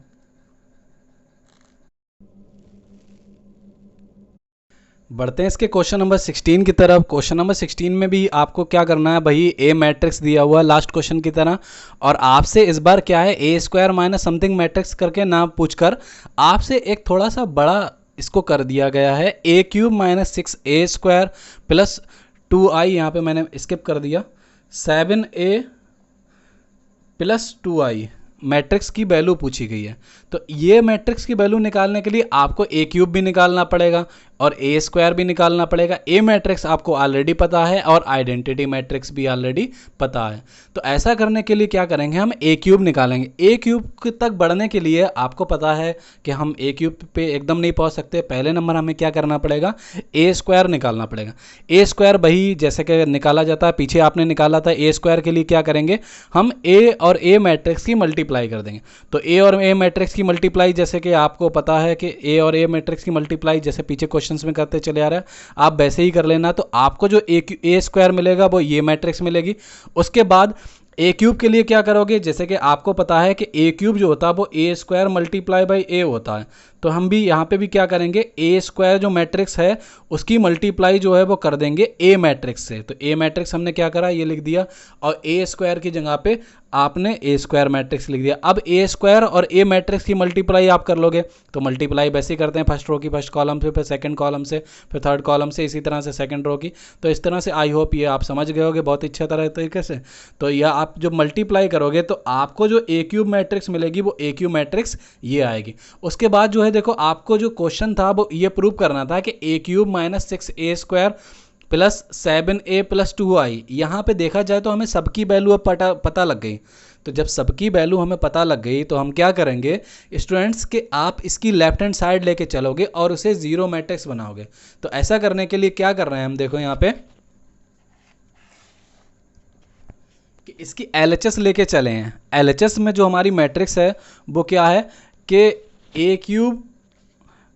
बढ़ते हैं इसके क्वेश्चन नंबर 16 की तरफ। क्वेश्चन नंबर 16 में भी आपको क्या करना है भाई, ए मैट्रिक्स दिया हुआ है लास्ट क्वेश्चन की तरह, और आपसे इस बार क्या है A² - समथिंग मैट्रिक्स करके ना पूछकर आपसे एक थोड़ा सा बड़ा इसको कर दिया गया है। A³ - 6A² + 2i, यहाँ पे मैंने स्किप कर दिया, 7a + 2i मैट्रिक्स की वैल्यू पूछी गई है। तो ये मैट्रिक्स की वैल्यू निकालने के लिए आपको A³ भी निकालना पड़ेगा और A² भी निकालना पड़ेगा। ए मैट्रिक्स आपको ऑलरेडी पता है और आइडेंटिटी मैट्रिक्स भी ऑलरेडी पता है। तो ऐसा करने के लिए क्या करेंगे, हम A³ निकालेंगे। A³ तक बढ़ने के लिए आपको पता है कि हम A³ पे एकदम नहीं पहुंच सकते। पहले नंबर हमें क्या करना पड़ेगा, A² निकालना पड़ेगा। A² वही जैसे कि निकाला जाता है, पीछे आपने निकाला था। A² के लिए क्या करेंगे, हम A और A मैट्रिक्स की मल्टीप्लाई कर देंगे। तो A और A मैट्रिक्स की मल्टीप्लाई, जैसे कि आपको पता है कि A और A मैट्रिक्स की मल्टीप्लाई, जैसे पीछे क्वेश्चन क्वेश्चंस में करते चले आ रहे हैं, आप वैसे ही कर लेना। तो आपको जो ए स्क्वायर मिलेगा वो ये मैट्रिक्स मिलेगी। उसके बाद ए क्यूब के लिए क्या करोगे, जैसे कि आपको पता है कि ए क्यूब जो होता है वो ए स्क्वायर मल्टीप्लाई बाई ए होता है, तो हम भी यहाँ पे भी क्या करेंगे, ए स्क्वायर जो मैट्रिक्स है उसकी मल्टीप्लाई जो है वो कर देंगे ए मैट्रिक्स से। तो ए मैट्रिक्स हमने क्या करा, ये लिख दिया, और ए स्क्वायर की जगह पे आपने ए स्क्वायर मैट्रिक्स लिख दिया। अब ए स्क्वायर और ए मैट्रिक्स की मल्टीप्लाई आप कर लोगे, तो मल्टीप्लाई वैसे ही करते हैं, फर्स्ट रो की फर्स्ट कॉलम से, फिर सेकंड कॉलम से, फिर थर्ड कॉलम से, इसी तरह से सेकंड रो की। तो इस तरह से आई होप ये आप समझ गए होगे बहुत अच्छे तरह तरीके से। तो यह आप जो मल्टीप्लाई करोगे तो आपको जो ए क्यूब मैट्रिक्स मिलेगी वो ए क्यूब मैट्रिक्स ये आएगी। उसके बाद जो है देखो, आपको जो क्वेश्चन था वो ये प्रूव करना था कि a cube minus 6a square plus 7a plus 2i, यहाँ पे देखा जाए तो हमें सबकी वैल्यू अब पता लग गई। तो जब सबकी वैल्यू हमें पता लग गई तो हम क्या करेंगे स्टूडेंट्स, कि आप इसकी लेफ्ट हैंड साइड लेके चलोगे और उसे जीरो मैट्रिक्स बनाओगे। तो ऐसा करने के लिए क्या कर रहे हैं हम, देखो यहाँ पे कि इसकी LHS लेके चले हैं। LHS में जो हमारी मैट्रिक्स है वो क्या है कि a cube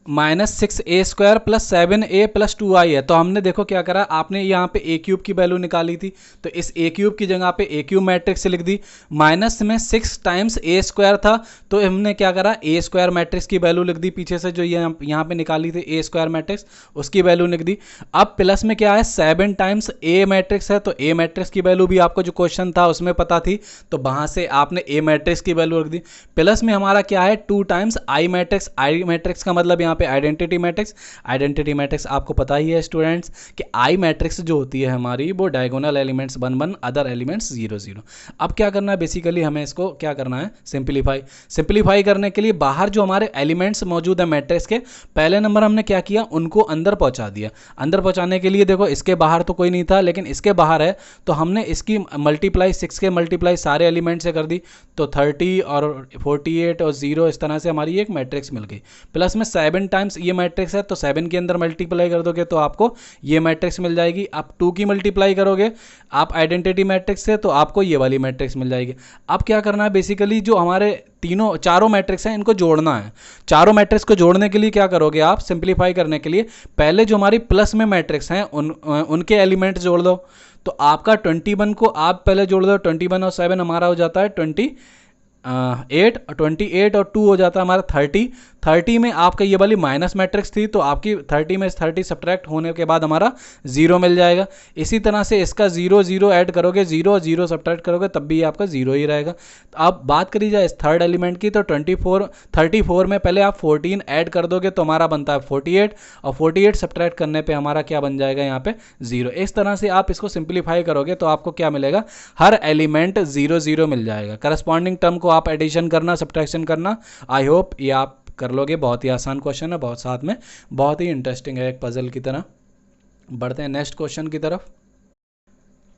minus 6a square plus 7a plus 2i है। तो हमने देखो क्या करा, आपने यहाँ पे ए क्यूब की वैल्यू निकाली थी, तो इस ए क्यूब की जगह पे ए क्यूब मैट्रिक्स लिख दी। माइनस में 6 टाइम्स a स्क्वायर था, तो हमने क्या करा, ए स्क्वायर मैट्रिक्स की वैल्यू लिख दी पीछे से, जो यहाँ पे निकाली थी ए स्क्वायर मैट्रिक्स, उसकी वैल्यू लिख दी। अब प्लस में क्या है, 7 टाइम्स a मैट्रिक्स है, तो a मैट्रिक्स की वैल्यू भी आपको जो क्वेश्चन था उसमें पता थी, तो वहाँ से आपने a मैट्रिक्स की वैल्यू रख दी। प्लस में हमारा क्या है, 2 times i matrix. i matrix का मतलब यहाँ पे आइडेंटिटी मैट्रिक्स। आइडेंटिटी मैट्रिक्स आपको पता ही है स्टूडेंट्स कि आई मैट्रिक्स जो होती है हमारी वो डायगोनल एलिमेंट्स 1 1, अदर एलिमेंट्स 0 0। अब क्या करना है, बेसिकली हमें इसको क्या करना है, सिंप्लीफाई करने के लिए बाहर जो हमारे एलिमेंट्स मौजूद है मैट्रिक्स के, पहले नंबर हमने क्या किया, उनको अंदर पहुंचा दिया। अंदर पहुंचाने के लिए देखो इसके बाहर तो कोई नहीं था, लेकिन इसके बाहर है, तो हमने इसकी मल्टीप्लाई 6 के मल्टीप्लाई सारे एलिमेंट से कर दी, तो 30 और 48 और 0, इस तरह से हमारी एक मैट्रिक्स मिल गई। प्लस में 7 टाइम्स ये मैट्रिक्स है, तो 7 के अंदर मल्टीप्लाई कर दोगे तो आपको ये मैट्रिक्स मिल जाएगी। आप 2 की मल्टीप्लाई करोगे आप आइडेंटिटी मैट्रिक्स से, तो आपको ये वाली मैट्रिक्स मिल जाएगी। अब क्या करना है, बेसिकली जो हमारे चारों मैट्रिक्स हैं इनको जोड़ना है। चारों मैट्रिक्स को जोड़ने के लिए क्या करोगे आप, सिंप्लीफाई करने के लिए पहले जो हमारी प्लस में मैट्रिक्स हैं उनके एलिमेंट जोड़ दो। तो आपका 21 को आप पहले जोड़ दो, 21 और 7 हमारा हो जाता है 28 और 2 हो जाता है हमारा 30। 30 में आपका ये वाली माइनस मैट्रिक्स थी, तो आपकी 30 में 30 सब्ट्रैक्ट होने के बाद हमारा 0 मिल जाएगा। इसी तरह से इसका 0 0 ऐड करोगे, 0 और 0 सब्ट्रैक्ट करोगे तब भी आपका 0 ही रहेगा। तो अब बात करी जाए इस थर्ड एलिमेंट की, तो 34 में पहले आप 14 ऐड कर दोगे तो हमारा बनता है 48, और 48 सब्ट्रैक्ट करने पर हमारा क्या बन जाएगा यहाँ पे 0। इस तरह से आप इसको सिंप्लीफाई करोगे तो आपको क्या मिलेगा, हर एलिमेंट 0 0 मिल जाएगा। करस्पॉन्डिंग टर्म को आप एडिशन करना, सब्ट्रैक्शन करना, आई होप ये आप कर लोगे। बहुत ही आसान क्वेश्चन है, बहुत साथ में बहुत ही इंटरेस्टिंग है, एक पजल की तरह। बढ़ते हैं नेक्स्ट क्वेश्चन की तरफ।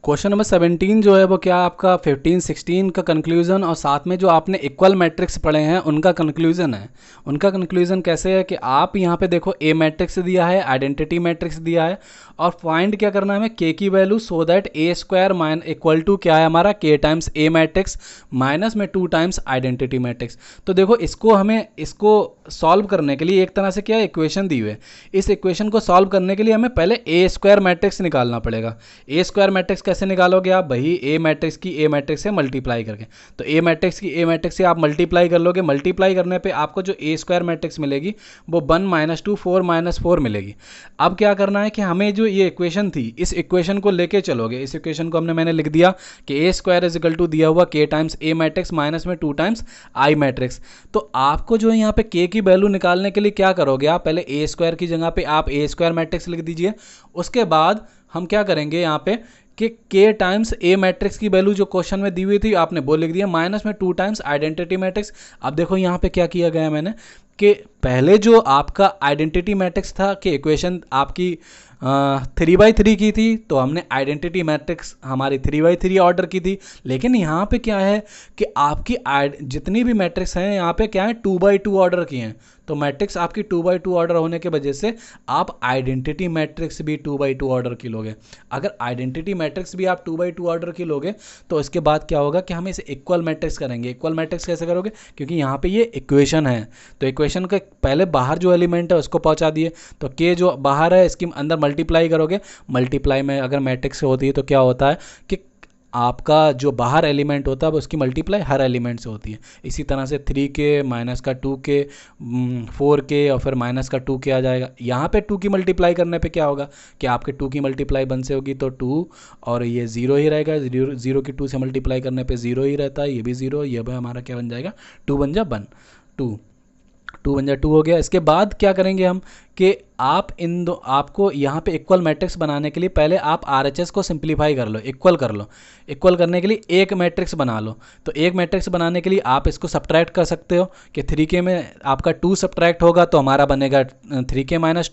क्वेश्चन नंबर 17 जो है वो क्या आपका 15 16 का कंक्लूजन और साथ में जो आपने इक्वल मैट्रिक्स पढ़े हैं उनका कंक्लूजन है। उनका कंक्लूजन कैसे है कि आप यहाँ पे देखो ए मैट्रिक्स दिया है, आइडेंटिटी मैट्रिक्स दिया है, और फाइंड क्या करना है हमें के की value, so that A square equal to क्या है हमारा के टाइम्स ए मैट्रिक्स माइनस में 2 टाइम्स आइडेंटिटी मैट्रिक्स। तो देखो इसको हमें इसको सॉल्व करने के लिए एक तरह से क्या इक्वेशन दी हुई है, इस इक्वेशन को सॉल्व करने के लिए हमें पहले ए स्क्वायर मैट्रिक्स निकालना पड़ेगा। ए स्क्वायर मैट्रिक्स कैसे निकालोगे आप, वही ए मैट्रिक्स की ए मैट्रिक्स से मल्टीप्लाई करके। तो ए मैट्रिक्स की ए मैट्रिक्स से आप मल्टीप्लाई कर लोगे, मल्टीप्लाई करने पे आपको जो ए स्क्वायर मैट्रिक्स मिलेगी वो 1 - 2 4 - 4 मिलेगी। अब क्या करना है कि हमें जो ये इक्वेशन थी इस इक्वेशन को लेके चलोगे। इस इक्वेशन को मैंने लिख दिया कि ए स्क्वायर इज इक्वल टू दिया हुआ के टाइम्स ए मैट्रिक्स माइनस में 2 टाइम्स आई मैट्रिक्स। तो आपको जो है यहाँ पे के की वैल्यू निकालने के लिए क्या करोगे, आप पहले ए स्क्वायर की जगह पे आप ए स्क्वायर मैट्रिक्स लिख दीजिए। उसके बाद हम क्या करेंगे यहाँ पे कि के टाइम्स ए मैट्रिक्स की वैल्यू जो क्वेश्चन में दी हुई थी आपने वो लिख दिया, माइनस में 2 टाइम्स आइडेंटिटी मैट्रिक्स। अब देखो यहाँ पे क्या किया गया है मैंने कि पहले जो आपका आइडेंटिटी मैट्रिक्स था कि इक्वेशन आपकी 3/3 की थी, तो हमने आइडेंटिटी मैट्रिक्स हमारी 3/3 ऑर्डर की थी। लेकिन यहाँ पे क्या है कि आपकी जितनी भी मैट्रिक्स हैं यहाँ पे क्या है 2/2 ऑर्डर की हैं। तो मैट्रिक्स आपकी 2/2 ऑर्डर होने के वजह से आप आइडेंटिटी मैट्रिक्स भी 2/2 ऑर्डर की लोगे। अगर आइडेंटिटी मैट्रिक्स भी आप 2/2 ऑर्डर की लोगे तो इसके बाद क्या होगा कि हम इसे इक्वल मैट्रिक्स करेंगे। इक्वल मैट्रिक्स कैसे करोगे, क्योंकि यहाँ पे ये इक्वेशन है, तो इक्वेशन के पहले बाहर जो एलिमेंट है उसको पहुंचा दिए, तो के जो बाहर है इसके अंदर मल्टीप्लाई करोगे, मल्टीप्लाई में अगर मैट्रिक्स होती है तो क्या होता है कि आपका जो बाहर एलिमेंट होता है उसकी मल्टीप्लाई हर एलिमेंट से होती है। इसी तरह से 3k माइनस का 2k 4k और फिर माइनस का 2k आ जाएगा। यहाँ पे 2 की मल्टीप्लाई करने पे क्या होगा कि आपके 2 की मल्टीप्लाई 1 से होगी तो 2 और ये 0 ही रहेगा। 0 की 2 से मल्टीप्लाई करने पे 0 ही रहता है, ये भी 0, ये भी हमारा क्या बन जाएगा 2 बन जा 1 2 2 बन जा 2 हो गया। इसके बाद क्या करेंगे हम कि आप इन दो आपको यहाँ पे इक्वल मैट्रिक्स बनाने के लिए पहले आप RHS को सिंप्लीफाई कर लो, इक्वल कर लो। इक्वल करने के लिए एक मैट्रिक्स बना लो। तो एक मैट्रिक्स बनाने के लिए आप इसको सब्ट्रैक्ट कर सकते हो कि 3k में आपका 2 सब्ट्रैक्ट होगा तो हमारा बनेगा 3k माइनस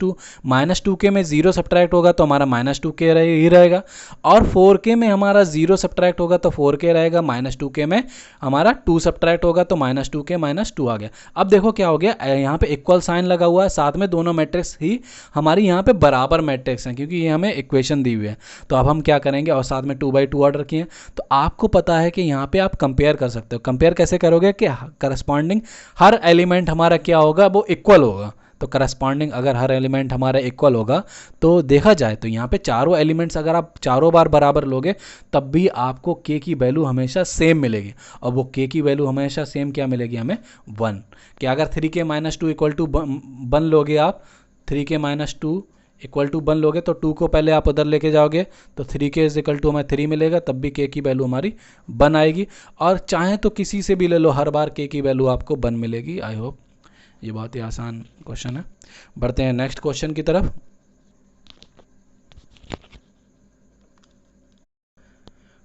2k में 0 सब्ट्रैक्ट होगा तो हमारा माइनस 2k ही रहेगा, और 4k में हमारा 0 सब्ट्रैक्ट होगा तो 4k रहेगा, माइनस 2k में हमारा 2 सब्ट्रैक्ट होगा तो माइनस 2k माइनस 2 आ गया। अब देखो क्या हो गया, यहाँ पे इक्वल साइन लगा हुआ है, साथ में दोनों मैट्रिक्स ही हमारी यहाँ पे बराबर मैट्रिक्स हैं क्योंकि ये हमें इक्वेशन दी हुई है। तो अब हम क्या करेंगे, और साथ में 2/2 ऑर्डर किए, तो आपको पता है कि यहाँ पे आप कंपेयर कर सकते हो। कंपेयर कैसे करोगे कि करस्पॉन्डिंग हर एलिमेंट हमारा क्या होगा, वो इक्वल होगा। तो करस्पॉन्डिंग अगर हर एलिमेंट हमारा इक्वल होगा तो देखा जाए तो यहाँ पे चारों एलिमेंट्स अगर आप चारों बार बराबर लोगे तब भी आपको के की वैल्यू हमेशा सेम मिलेगी, और वो के की वैल्यू हमेशा सेम क्या मिलेगी हमें 1। कि अगर 3k माइनस 2 इक्वल टू 1 लोगे आप, 3k माइनस 2 इक्वल टू 1 लोगे तो 2 को पहले आप उधर लेके जाओगे तो 3k इज इक्वल टू हमें 3 मिलेगा, तब भी k की वैल्यू हमारी 1 आएगी। और चाहे तो किसी से भी ले लो, हर बार k की वैल्यू आपको 1 मिलेगी। आई होप ये बहुत ही आसान क्वेश्चन है। बढ़ते हैं नेक्स्ट क्वेश्चन की तरफ।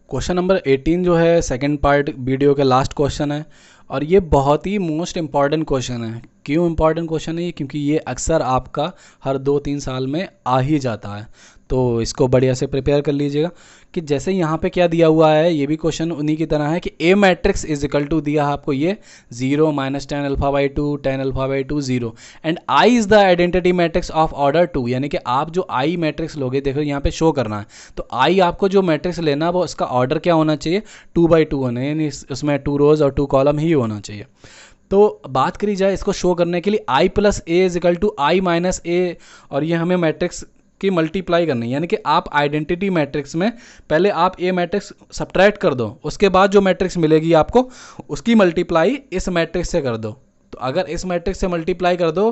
क्वेश्चन नंबर 18 जो है सेकंड पार्ट वीडियो के लास्ट क्वेश्चन है, और ये बहुत ही मोस्ट इम्पॉर्टेंट क्वेश्चन है। क्यों इम्पॉर्टेंट क्वेश्चन है ये, क्योंकि ये अक्सर आपका हर 2-3 साल में आ ही जाता है, तो इसको बढ़िया से प्रिपेयर कर लीजिएगा। कि जैसे यहाँ पे क्या दिया हुआ है, ये भी क्वेश्चन उन्हीं की तरह है कि ए मैट्रिक्स इज इक्वल टू दिया है आपको ये 0 minus 10 alpha by 2 10 alpha by 2 0 and I is the identity matrix of order 2। यानी कि आप जो आई मैट्रिक्स लोगे, देखो यहाँ पे शो करना है, तो आई आपको जो मैट्रिक्स लेना है वो उसका ऑर्डर क्या होना चाहिए 2/2 होना, यानी उसमें 2 रोज और 2 कॉलम ही होना चाहिए। तो बात करी जाए इसको शो करने के लिए, I plus A is equal to I minus A, और ये हमें मैट्रिक्स की मल्टीप्लाई करनी है। यानी कि आप आइडेंटिटी मैट्रिक्स में पहले आप ए मैट्रिक्स सब्ट्रैक्ट कर दो, उसके बाद जो मैट्रिक्स मिलेगी आपको उसकी मल्टीप्लाई इस मैट्रिक्स से कर दो। तो अगर इस मैट्रिक्स से मल्टीप्लाई कर दो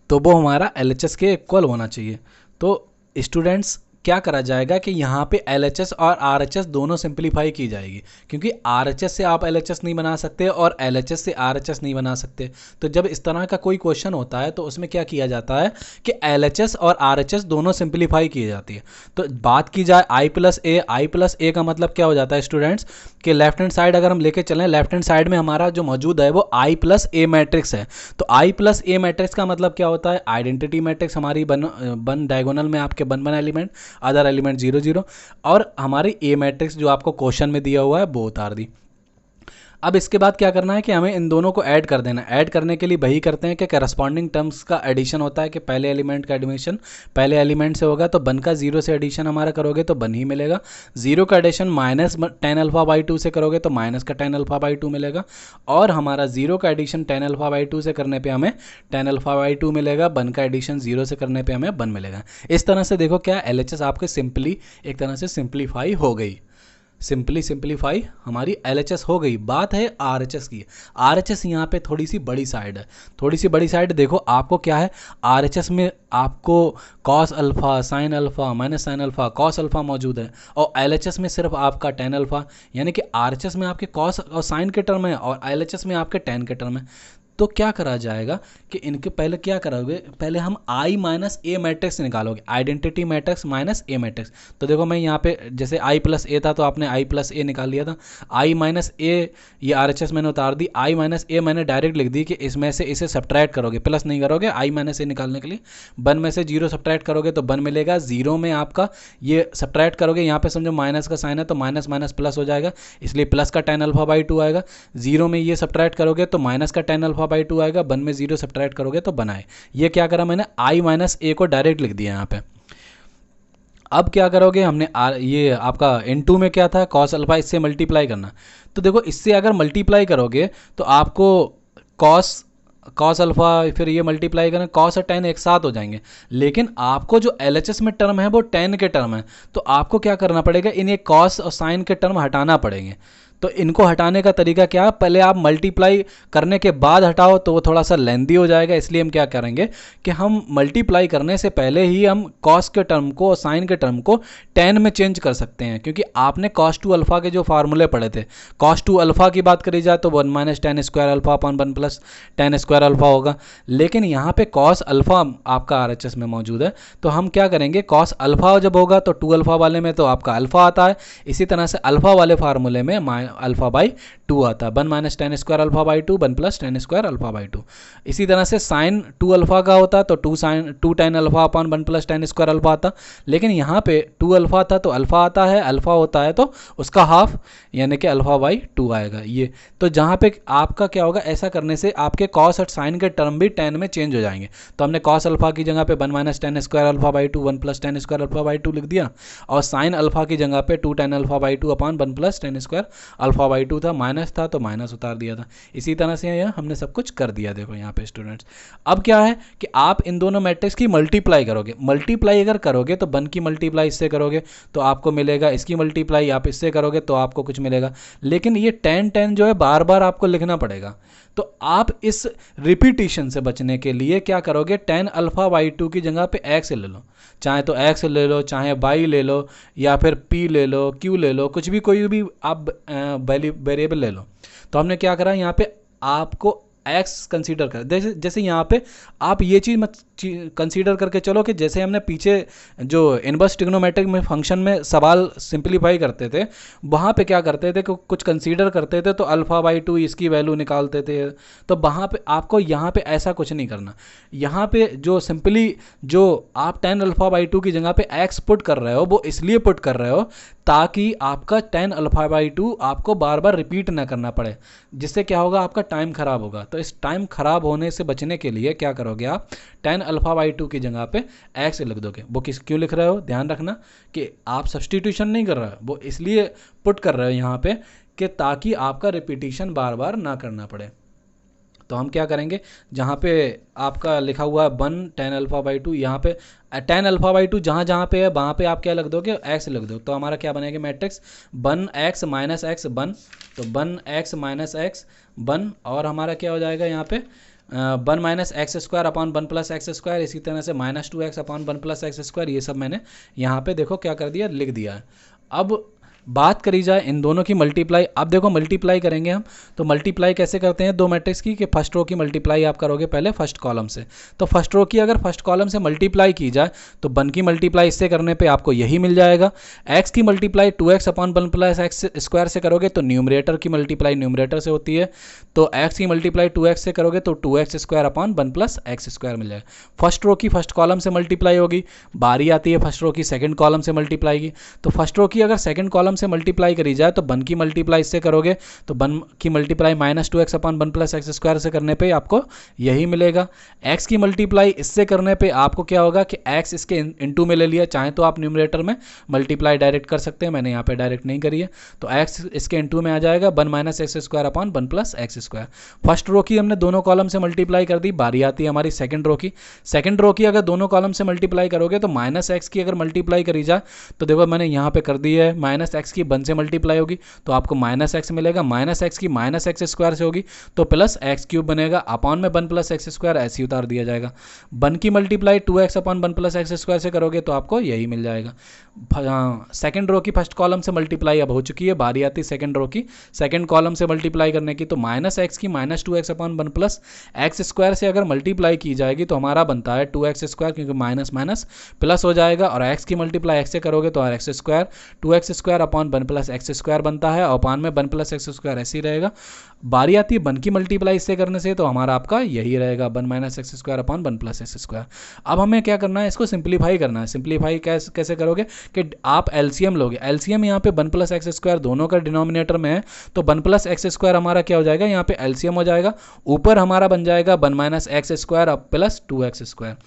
तो वो हमारा LHS के इक्वल होना चाहिए। तो स्टूडेंट्स क्या करा जाएगा कि यहाँ पे LHS और RHS दोनों सिंप्लीफाई की जाएगी, क्योंकि RHS से आप LHS नहीं बना सकते और LHS से RHS नहीं बना सकते। तो जब इस तरह का कोई क्वेश्चन होता है तो उसमें क्या किया जाता है कि LHS और RHS दोनों सिंप्लीफाई की जाती है। तो बात की जाए आई प्लस ए का मतलब क्या हो जाता है स्टूडेंट्स कि लेफ्ट हैंड साइड अगर हम लेके चलें, लेफ्ट हैंड साइड में हमारा जो मौजूद है वो आई प्लस ए मैट्रिक्स है। तो आई प्लस ए मैट्रिक्स का मतलब क्या होता है, आइडेंटिटी मैट्रिक्स हमारी बन डायगोनल में आपके बन एलिमेंट, अदर एलिमेंट 0 0, और हमारी ए मैट्रिक्स जो आपको क्वेश्चन में दिया हुआ है वो उतार दी। अब इसके बाद क्या करना है कि हमें इन दोनों को ऐड कर देना। ऐड करने के लिए वही करते हैं कि करस्पॉन्डिंग टर्म्स का एडिशन होता है कि पहले एलिमेंट का एडिशन पहले एलिमेंट से होगा, तो 1 का 0 से एडिशन हमारा करोगे तो 1 ही मिलेगा। 0 का एडिशन माइनस 10 अल्फा बाई 2 से करोगे तो माइनस का 10 अल्फा बाई 2 मिलेगा, और हमारा 0 का एडिशन 10 अल्फा बाई 2 से करने पर हमें 10 अल्फा बाई 2 मिलेगा। 1 का एडिशन 0 से करने पर हमें 1 मिलेगा। इस तरह से देखो क्या LHS आपके सिंपली एक तरह से सिंप्लीफाई हो गई, सिंप्लीफाई हमारी LHS हो गई। बात है RHS की। RHS यहाँ पे थोड़ी सी बड़ी साइड है, थोड़ी सी बड़ी साइड। देखो आपको क्या है, RHS में आपको cos alpha sine alpha minus sine alpha cos alpha मौजूद है, और LHS में सिर्फ आपका टेन अल्फ़ा। यानी कि RHS में आपके कॉस और साइन के टर्म है और LHS में आपके टेन के टर्म है। तो क्या करा जाएगा कि इनके पहले क्या करोगे, पहले हम आई माइनस ए मैट्रिक्स निकालोगे, आइडेंटिटी मैट्रिक्स माइनस ए मैट्रिक्स। तो देखो मैं यहाँ पे जैसे आई प्लस ए था तो आपने आई प्लस ए निकाल लिया था, आई माइनस ए ये RHS मैंने उतार दी, आई माइनस ए मैंने डायरेक्ट लिख दी कि इसमें से इसे सब्ट्रैक्ट करोगे, प्लस नहीं करोगे। आई माइनस ए निकालने के लिए 1 में से 0 सब्ट्रैक्ट करोगे तो 1 मिलेगा, 0 में आपका ये सब्ट्रैक्ट करोगे, यहाँ पे समझो माइनस का साइन है तो माइनस माइनस प्लस हो जाएगा, इसलिए प्लस का 10 अल्फा बाई 2 आएगा। 0 में ये सब्ट्रैक्ट करोगे तो माइनस का 10 अल्फा बाई 2 आएगा, 1 में 0 सब्ट्रैक्ट करोगे तो बनाए। ये क्या करा मैंने, आई माइनस ए को डायरेक्ट लिख दिया यहाँ पे। अब क्या करोगे, हमने ये आपका N2 में क्या था कॉस अल्फा, इससे मल्टीप्लाई करना। तो देखो इससे अगर मल्टीप्लाई करोगे तो आपको कॉस कॉस अल्फ़ा, फिर ये मल्टीप्लाई करें कॉस और टेन एक साथ हो जाएंगे। लेकिन आपको जो एलएचएस में टर्म है वो टेन के टर्म है, तो आपको क्या करना पड़ेगा, इन ये कॉस और साइन के टर्म हटाना पड़ेंगे। तो इनको हटाने का तरीका क्या है, पहले आप मल्टीप्लाई करने के बाद हटाओ तो वो थोड़ा सा लेंदी हो जाएगा, इसलिए हम क्या करेंगे कि हम मल्टीप्लाई करने से पहले ही हम कॉस के टर्म को और साइन के टर्म को टेन में चेंज कर सकते हैं। क्योंकि आपने कॉस टू अल्फ़ा के जो फार्मूले पढ़े थे, कॉस टू अल्फ़ा की बात करी जाए तो 1 minus ten square alpha upon 1 plus ten square alpha होगा। लेकिन यहाँ पे कॉस अल्फ़ा आपका आरएचएस में मौजूद है, तो हम क्या करेंगे, कॉस अल्फ़ा जब होगा तो 2 अल्फ़ा वाले में तो आपका अल्फ़ा आता है, इसी तरह से अल्फ़ा वाले फार्मूले में अल्फ़ा बाई 2 आता है, 1 minus ten square alpha by 2, 1 plus ten square alpha by 2। इसी तरह से साइन 2 अल्फ़ा का होता तो 2 tan alpha upon 1 plus ten square alpha आता। लेकिन यहाँ पे 2 अल्फ़ा था तो अल्फ़ा आता है, अल्फ़ा होता है तो उसका हाफ यानी कि अल्फ़ा बाई 2 आएगा ये। तो जहाँ पे आपका क्या होगा, ऐसा करने से आपके कॉस और साइन के टर्म भी टेन में चेंज हो जाएंगे। तो हमने कॉस अल्फ़ा की जगह पे 1 minus ten square alpha by 2, 1 plus ten square alpha by 2 लिख दिया, और साइन अल्फ़ा की जगह पे 2 tan alpha by 2 upon 1 plus ten square alpha by 2 था, माइनस था तो माइनस उतार दिया था। इसी तरह से यहाँ हमने सब कुछ कर दिया। देखो यहाँ पे स्टूडेंट्स, अब क्या है कि आप इन दोनों मैट्रिक्स की मल्टीप्लाई करोगे। मल्टीप्लाई अगर करोगे तो 1 की मल्टीप्लाई इससे करोगे तो आपको मिलेगा, इसकी मल्टीप्लाई आप इससे करोगे तो आपको कुछ मिलेगा। लेकिन ये टेन टेन जो है बार बार आपको लिखना पड़ेगा। तो आप इस रिपीटिशन से बचने के लिए क्या करोगे, टेन अल्फ़ा बाई 2 की जगह पे एक्स ले लो, चाहे तो एक्स ले लो, चाहे बाई ले लो, या फिर पी ले लो, क्यू ले लो, कुछ भी कोई भी आप वेरिएबल ले लो। तो हमने क्या करा, यहाँ पे आपको एक्स कंसीडर कर, जैसे जैसे यहाँ पे आप ये चीज़ मत कंसीडर करके चलो कि जैसे हमने पीछे जो इनवर्स ट्रिग्नोमेट्रिक में फंक्शन में सवाल सिंप्लीफाई करते थे, वहाँ पे क्या करते थे कि कुछ कंसीडर करते थे तो अल्फ़ा बाई 2 इसकी वैल्यू निकालते थे। तो वहाँ पे आपको यहाँ पे ऐसा कुछ नहीं करना। यहाँ पे जो सिंपली जो आप टेन अल्फ़ा बाई 2 की जगह पे एक्स पुट कर रहे हो वो इसलिए पुट कर रहे हो ताकि आपका टेन अल्फ़ा बाई 2 आपको बार बार रिपीट ना करना पड़े, जिससे क्या होगा, आपका टाइम खराब होगा। तो इस टाइम खराब होने से बचने के लिए क्या करोगे, आप टेन अल्फ़ा बाई 2 की जगह पे एक्स लिख दोगे। वो क्यों लिख रहे हो, ध्यान रखना कि आप सब्सटीट्यूशन नहीं कर रहे हो, वो इसलिए पुट कर रहे हो यहाँ पे कि ताकि आपका रिपीटिशन बार बार ना करना पड़े। तो हम क्या करेंगे, जहाँ पे आपका लिखा हुआ है 1 टेन अल्फ़ा बाई 2, यहाँ पे टेन अल्फ़ा बाई 2 जहाँ जहाँ पे है वहाँ पे आप क्या लिख दोगे, एक्स लिख दो। तो हमारा क्या बनेगा मैट्रिक्स 1 एक्स माइनस एक्स 1, तो 1 एक्स माइनस एक्स 1, और हमारा क्या हो जाएगा यहाँ पे 1 minus x square upon 1 plus x square, इसी तरह से minus 2 x upon 1 plus x square. ये सब मैंने यहाँ पे देखो क्या कर दिया, लिख दिया है। अब बात करी जाए इन दोनों की मल्टीप्लाई, अब देखो मल्टीप्लाई करेंगे हम, तो मल्टीप्लाई कैसे करते हैं दो मैट्रिक्स की, कि फर्स्ट रो की मल्टीप्लाई आप करोगे पहले फर्स्ट कॉलम से। तो फर्स्ट रो की अगर फर्स्ट कॉलम से मल्टीप्लाई की जाए तो 1 की मल्टीप्लाई इससे करने पे आपको यही मिल जाएगा। एक्स की multiply 2x upon 1 plus x square से करोगे तो न्यूमरेटर की मल्टीप्लाई न्यूमरेटर से होती है, तो एक्स की मल्टीप्लाई 2x से करोगे तो 2x square upon 1 plus x square मिल जाएगा। फर्स्ट रो की फर्स्ट कॉलम से मल्टीप्लाई होगी, बारी आती है फर्स्ट रो की सेकंड कॉलम से मल्टीप्लाई की। तो फर्स्ट रो की अगर सेकंड कॉलम से मल्टीप्लाई करी जाए तो 1 की मल्टीप्लाई इससे करोगे तो 1 की multiply minus 2x upon 1 plus x square से करने पे आपको यही मिलेगा। x की मल्टीप्लाई इससे करने पे आपको क्या होगा कि x इसके इनटू में ले लिया, चाहे तो आप न्यूमरेटर में मल्टीप्लाई डायरेक्ट कर सकते हैं, मैंने यहाँ पे डायरेक्ट नहीं करी है, तो x इसके इनटू में आ जाएगा 1 minus x square upon 1 plus x square. First row की हमने दोनों कॉलम से मल्टीप्लाई कर दी, बारी आती है हमारी सेकंड रो की। सेकंड रो की अगर दोनों कॉलम से मल्टीप्लाई करोगे तो माइनस एक्स की अगर मल्टीप्लाई करी जाए तो देखो मैंने यहाँ पे कर दी है, माइनस एक्स की 1 से मल्टीप्लाई होगी तो आपको माइनस एक्स मिलेगा, माइनस एक्स की माइनस एक्स स्क्वायर से होगी तो प्लस एक्स क्यूब बनेगा, अपॉन में 1 प्लस एक्स स्क्वायर ऐसे ही उतार दिया जाएगा। 1 की multiply 2x upon 1 plus x square से करोगे तो आपको यही मिल जाएगा। सेकंड रो की फर्स्ट कॉलम से मल्टीप्लाई अब हो चुकी है, बारी आती सेकंड रो की सेकंड कॉलम से मल्टीप्लाई करने की, तो माइनस एक्स की minus 2x upon 1 plus x square से अगर मल्टीप्लाई की जाएगी तो हमारा बनता है 2x स्क्वायर, क्योंकि माइनस माइनस प्लस हो जाएगा, और x की मल्टीप्लाई x से करोगे तो x square 2x square upon 1 plus x square बनता है, और अपॉन में 1 प्लस एक्स स्क्वायर ऐसे ही रहेगा। बारी आती है 1 की मल्टीप्लाई इससे करने से, तो हमारा आपका यही रहेगा 1 minus x square upon 1 plus x square. अब हमें क्या करना है, इसको सिंप्लीफाई करना है। सिंप्लीफाई कैसे करोगे कि आप एलसीएम लोगे, एलसीएम यहाँ पे 1 प्लस एक्स स्क्वायर दोनों का डिनोमिनेटर में है, तो 1 प्लस एक्स स्क्वायर हमारा क्या हो जाएगा, यहाँ पे एलसीएम हो जाएगा, ऊपर हमारा बन जाएगा 1 माइनस एक्स स्क्वायर अब प्लस 2x स्क्वायर।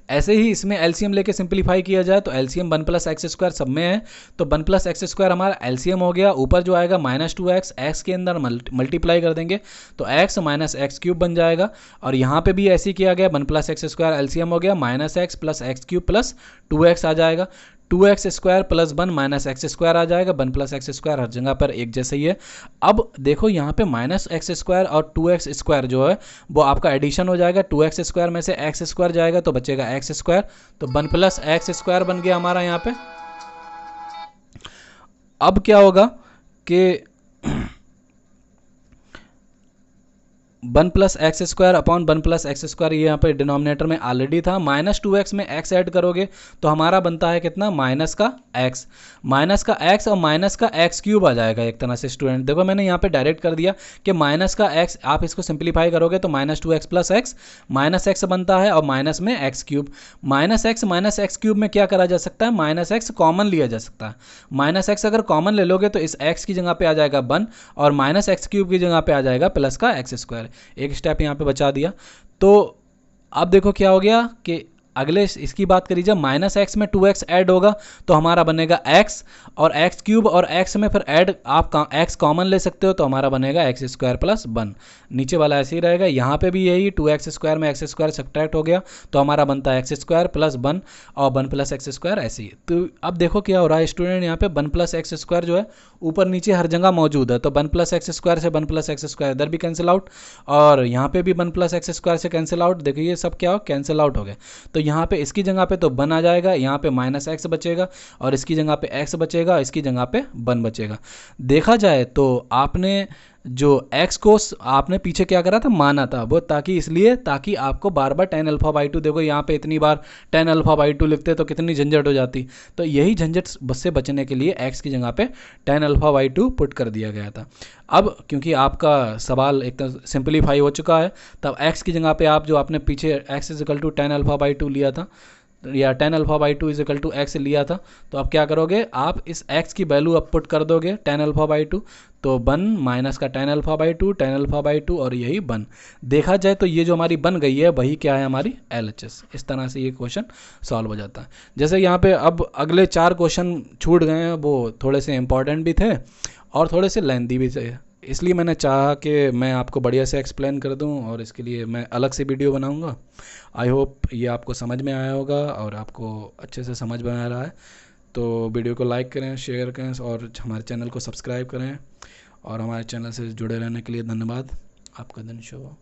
ऐसे ही इसमें एलसीएम लेके सिंप्लीफाई किया जाए तो एलसीएम 1 प्लस एक्स स्क्वायर सब में है, तो 1 प्लस एक्स स्क्वायर हमारा एलसीएम हो गया। ऊपर जो आएगा -2x, एक्स के अंदर मल्टीप्लाई कर देंगे तो x माइनस एक्स क्यूब बन जाएगा। और यहाँ पे भी ऐसे ही किया गया, 1 प्लस एक्स स्क्वायर एलसीएम हो गया, -x plus x cube plus 2x आ जाएगा, 2x square plus 1 minus x square आ जाएगा। 1 प्लस एक्स स्क्वायर हर जगह पर एक जैसे ही है। अब देखो यहाँ पे माइनस एक्स स्क्वायर और 2x स्क्वायर जो है वो आपका एडिशन हो जाएगा। 2x स्क्वायर में से एक्स स्क्वायर जाएगा तो बचेगा एक्स स्क्वायर, तो 1 प्लस एक्स स्क्वायर बन गया हमारा यहाँ पे। अब क्या होगा कि 1 plus x square upon 1 plus x square ये यहाँ पे डिनोमिनेटर में ऑलरेडी था। -2x में x ऐड करोगे तो हमारा बनता है कितना, माइनस का x और माइनस का x क्यूब आ जाएगा एक तरह से। स्टूडेंट देखो मैंने यहाँ पे डायरेक्ट कर दिया कि माइनस का x, आप इसको सिंप्लीफाई करोगे तो -2x plus x minus x बनता है और माइनस में x cube. Minus x cube में क्या करा जा सकता है, -x कॉमन लिया जा सकता है। -x अगर कॉमन ले लोगे तो इस x की जगह पे आ जाएगा 1 और -x क्यूब की जगह पे आ जाएगा प्लस का x स्क्वायर। एक स्टेप यहाँ पे बचा दिया। तो अब देखो क्या हो गया कि अगले इसकी बात करी जाए, -x में 2x ऐड होगा तो हमारा बनेगा x और x क्यूब, और x में फिर ऐड आप x कॉमन ले सकते हो तो हमारा बनेगा x स्क्वायर प्लस 1। नीचे वाला ऐसे ही रहेगा। यहाँ पे भी यही 2x स्क्वायर में x स्क्वायर सब्ट्रैक्ट हो गया तो हमारा बनता है x स्क्वायर प्लस 1 और 1 प्लस एक्स स्क्वायर ऐसे ही। तो अब देखो क्या हो रहा है स्टूडेंट, यहाँ पे 1 प्लस एक्स स्क्वायर जो है ऊपर नीचे हर जगह मौजूद है, तो 1 प्लस एक्स स्क्वायर से 1 प्लस एक्स स्क्वायर इधर भी कैंसिल आउट और यहाँ पे भी 1 प्लस एक्स स्क्वायर से कैंसिल आउट। देखिए ये सब क्या हो, कैंसिल आउट हो गए। तो यहाँ पे इसकी जगह पे तो 1 आ जाएगा, यहाँ पे -x बचेगा और इसकी जगह पे x बचेगा, इसकी जगह पे 1 बचेगा। देखा जाए तो आपने जो x को आपने पीछे क्या करा था, माना था वो, ताकि आपको बार बार tan अल्फा बाई 2, देखो यहाँ पे इतनी बार tan अल्फा बाई 2 लिखते तो कितनी झंझट हो जाती। तो यही झंझट से बचने के लिए x की जगह पे tan अल्फा बाई 2 पुट कर दिया गया था। अब क्योंकि आपका सवाल एकदम सिंप्लीफाई हो चुका है, तब x की जगह पे आप जो आपने पीछे x equal to tan alpha by 2 लिया था या tan alpha by 2 equal to x लिया था, तो अब क्या करोगे, आप इस x की वैल्यू अब पुट कर दोगे tan अल्फा बाई 2, तो 1 माइनस का tan alpha by 2, tan alpha by 2 और यही 1। देखा जाए तो ये जो हमारी बन गई है वही क्या है, हमारी LHS। इस तरह से ये क्वेश्चन सॉल्व हो जाता है। जैसे यहाँ पे अब अगले 4 क्वेश्चन छूट गए हैं, वो थोड़े से इंपॉर्टेंट भी थे और थोड़े से लेंथी भी थे, इसलिए मैंने चाहा कि मैं आपको बढ़िया से एक्सप्लेन कर दूं और इसके लिए मैं अलग से वीडियो बनाऊंगा। आई होप ये आपको समझ में आया होगा और आपको अच्छे से समझ में आ रहा है। तो वीडियो को लाइक करें, शेयर करें और हमारे चैनल को सब्सक्राइब करें और हमारे चैनल से जुड़े रहने के लिए धन्यवाद। आपका दिन शुभ हो।